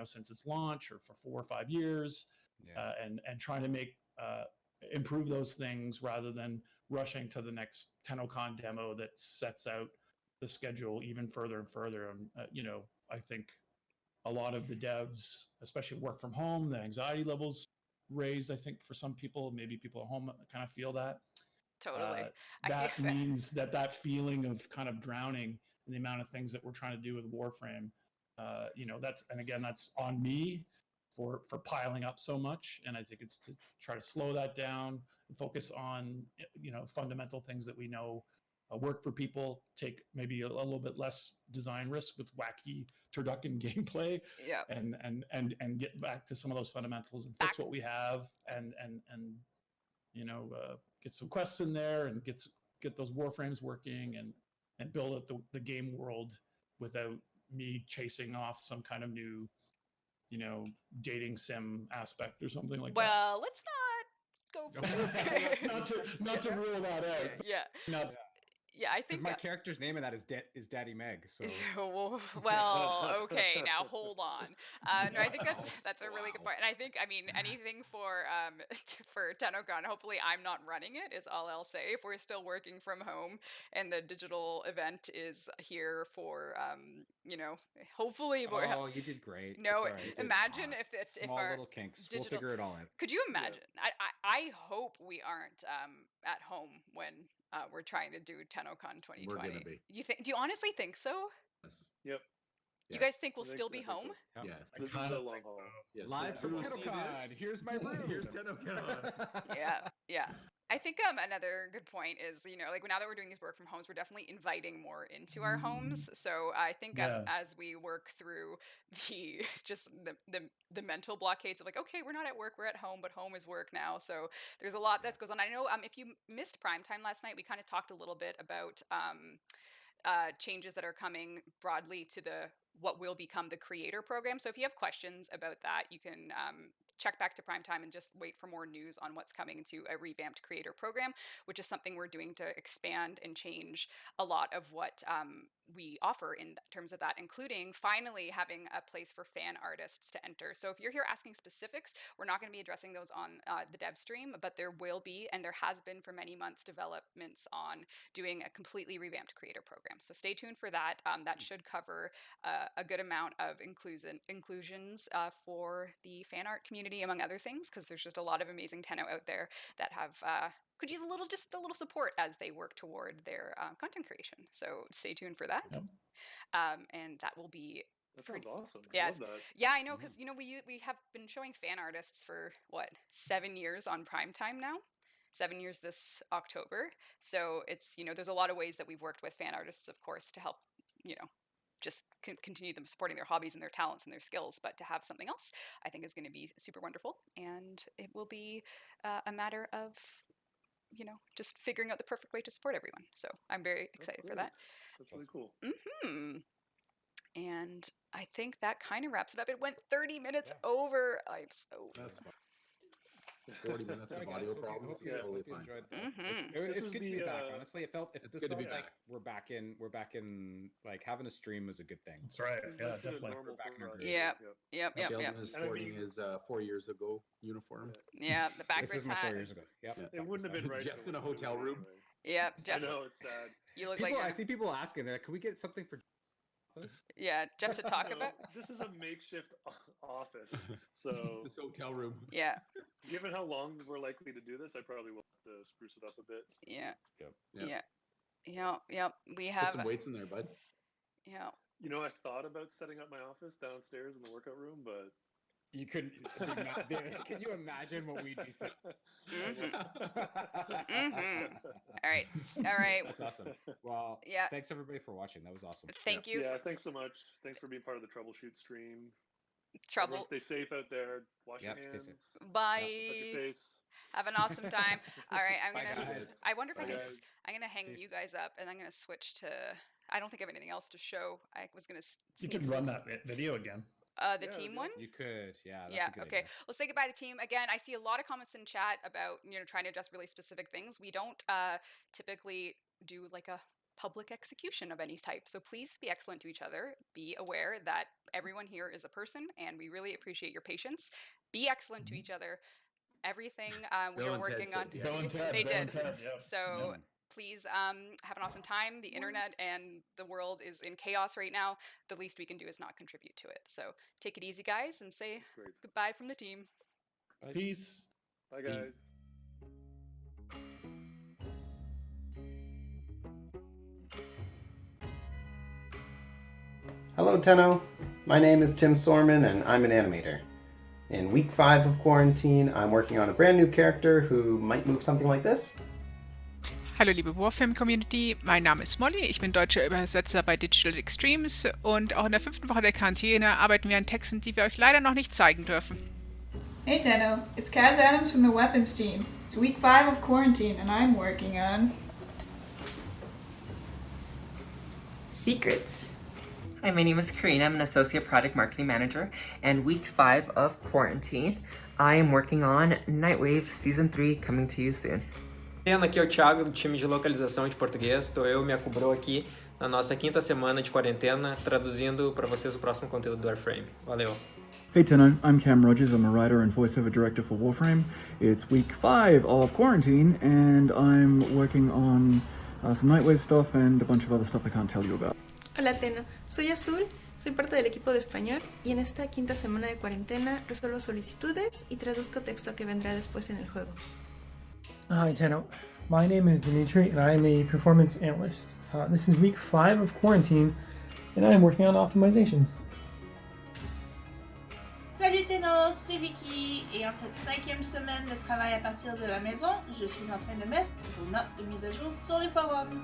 since its launch or for 4 or 5 years, and trying to make improve those things rather than rushing to the next TennoCon demo that sets out the schedule even further and further. And, I think a lot of the devs, especially work from home, the anxiety levels raised, I think, for some people. Maybe people at home kind of feel that. Totally. That means that feeling of kind of drowning in the amount of things that we're trying to do with Warframe, that's on me for piling up so much. And I think it's to try to slow that down and focus on, fundamental things that we know work for people, take maybe a little bit less design risk with wacky turducken gameplay, Yeah. and get back to some of those fundamentals and fix what we have, and get some quests in there and get those warframes working and build out the game world without me chasing off some kind of new dating sim aspect or something like that. Well, let's not go. not to rule that out. Yeah. Yeah, I think my character's name in that is Daddy Meg. So well, okay, now hold on. No, I think that's a really good point, and I think anything for TennoCon. Hopefully, I'm not running it. Is all I'll say. If we're still working from home and the digital event is here for hopefully. Oh, you did great. No, it's right. imagine if small our little kinks. Digital, we'll figure it all out. Could you imagine? I hope we aren't at home when we're trying to do TennoCon 2020. We're gonna be. Do you honestly think so? Yes. Yep. You guys think we'll still be home? So. Yes. This is a long haul. Yes. Live from TennoCon. Here's my room. Here's TennoCon. Yeah. I think another good point is, now that we're doing these work from homes, we're definitely inviting more into our homes. So I think as we work through the mental blockades of okay, we're not at work, we're at home, but home is work now. So there's a lot that goes on. I know if you missed Primetime last night, we kind of talked a little bit about changes that are coming broadly to what will become the creator program. So if you have questions about that, you can check back to Primetime and just wait for more news on what's coming to a revamped creator program, which is something we're doing to expand and change a lot of what we offer in terms of that, including finally having a place for fan artists to enter. So if you're here asking specifics, we're not going to be addressing those on the Devstream, but there will be, and there has been for many months, developments on doing a completely revamped creator program. So stay tuned for that. That should cover a good amount of inclusions for the fan art community, among other things, because there's just a lot of amazing Tenno out there that have could use a little support as they work toward their content creation. So stay tuned for that. Yep. And that will be. That sounds awesome. Yeah, I love that. Yeah, I know, because we have been showing fan artists for 7 years on Primetime now. 7 years this October. So it's there's a lot of ways that we've worked with fan artists, of course, to help just continue them supporting their hobbies and their talents and their skills. But to have something else, I think is going to be super wonderful, and it will be a matter of just figuring out the perfect way to support everyone. So I'm very excited for that. That's really cool. And I think that kind of wraps it up. It went 30 minutes over. I'm so. That's fine. 40 minutes of audio problems is totally fine. It's good to be back. Honestly, it felt like we're back in having a stream is a good thing. That's right. Yeah, definitely. We're back in our groove. Yep. Sheldon is sporting his 4 years ago uniform. Yeah, the backwards This is my hat. 4 years ago. Yep. It wouldn't have been right. Jeff's in a hotel room. Yep, Jeff's. I know, it's sad. You look people, like I see people asking, they're like, can we get something for office? Yeah, Jeff's to talk about. This is a makeshift office, so this hotel room. Yeah. Given how long we're likely to do this, I probably will have to spruce it up a bit. Yeah. Yep. Yep. We have Put some weights in there, bud. Yeah. I thought about setting up my office downstairs in the workout room, but you couldn't. Can you imagine what we'd be saying? All right. That's awesome. Well, yeah. Thanks everybody for watching. That was awesome. Thank you. Yeah, thanks so much. Thanks for being part of the troubleshoot stream. Trouble. Everyone stay safe out there. Wash your hands. Bye. Touch your face. Have an awesome time. All right, I'm gonna. guys. I wonder if Bye, I can. guys. I'm gonna hang you guys up, and I'm gonna switch to. I don't think I have anything else to show. I was gonna. You could run that video again. The team one? You could, yeah. That's Yeah, a good okay. idea. We'll say goodbye to the team. Again, I see a lot of comments in chat about, trying to address really specific things. We don't typically do like a public execution of any type. So please be excellent to each other. Be aware that everyone here is a person, and we really appreciate your patience. Be excellent to each other. Everything we are working on. They did. So please have an awesome time. The internet and the world is in chaos right now. The least we can do is not contribute to it. So take it easy, guys, and say goodbye from the team. Peace. Bye, guys. Hello Tenno, my name is Tim Sorman and I'm an animator. In week 5 of quarantine, I'm working on a brand new character who might move something like this. Hallo liebe Warframe-Community, mein Name ist Molly, ich bin deutscher Übersetzer bei Digital Extremes und auch in der 5. Woche der Quarantäne arbeiten wir an Texten, die wir euch leider noch nicht zeigen dürfen. Hey Tenno, it's Kaz Adams from the Weapons team. It's week 5 of quarantine and I'm working on... Secrets. Hi, my name is Karina, I'm an Associate Product Marketing Manager, and week 5 of quarantine, I am working on Nightwave Season 3 coming to you soon. Aqui é o Thiago do time de localização de português. Estou eu e minha Kubro aqui na nossa 5ª semana de quarentena, traduzindo para vocês o próximo conteúdo do Warframe. Valeu! Hey Tenno, I'm Cam Rogers, I'm a writer and voiceover director for Warframe. It's week 5 of quarantine and I'm working on some Nightwave stuff and a bunch of other stuff I can't tell you about. Hola Tenno, soy Azul, soy parte del equipo de español y en esta 5ª semana de cuarentena resuelvo solicitudes y traduzco texto que vendrá después en el juego. Hi Tenno, my name is Dimitri and I am a performance analyst. This is week 5 of quarantine and I am working on optimizations. Salut Tenno, c'est Vicky et en cette 5e semaine de travail à partir de la maison, je suis en train de mettre vos notes de mise à jour sur les forums.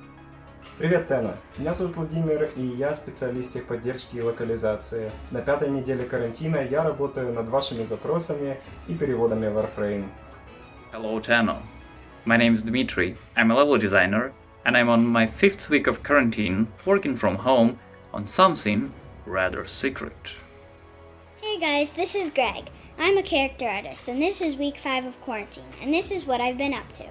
Привет, Тена. Меня зовут Владимир, и я специалист техподдержки и локализации. На 5-й неделе карантина я работаю над вашими запросами и переводами Warframe. Hello channel. My name is Dmitry, I'm a level designer, and I'm on my 5th week of quarantine, working from home on something rather secret. Hey guys, this is Greg. I'm a character artist, and this is week 5 of quarantine, and this is what I've been up to.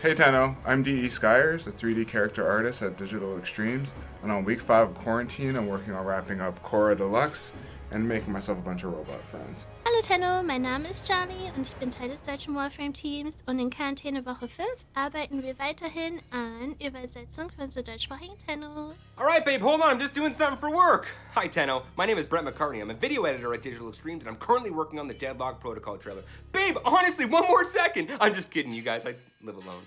Hey Tenno, I'm D.E. Skyers, a 3D character artist at Digital Extremes, and on week 5 of quarantine I'm working on wrapping up Deluxe and making myself a bunch of robot friends. Hallo Tenno, mein Name ist Charlie und ich bin Teil des deutschen Warframe-Teams und in Quarantäne Woche 5 arbeiten wir weiterhin an Übersetzung von so deutschsprachigen Tenno. Alright babe, hold on, I'm just doing something for work. Hi Tenno, my name is Brett McCartney, I'm a video editor at Digital Extremes and I'm currently working on the Deadlock protocol trailer. Babe, honestly, one more second! I'm just kidding you guys, I live alone.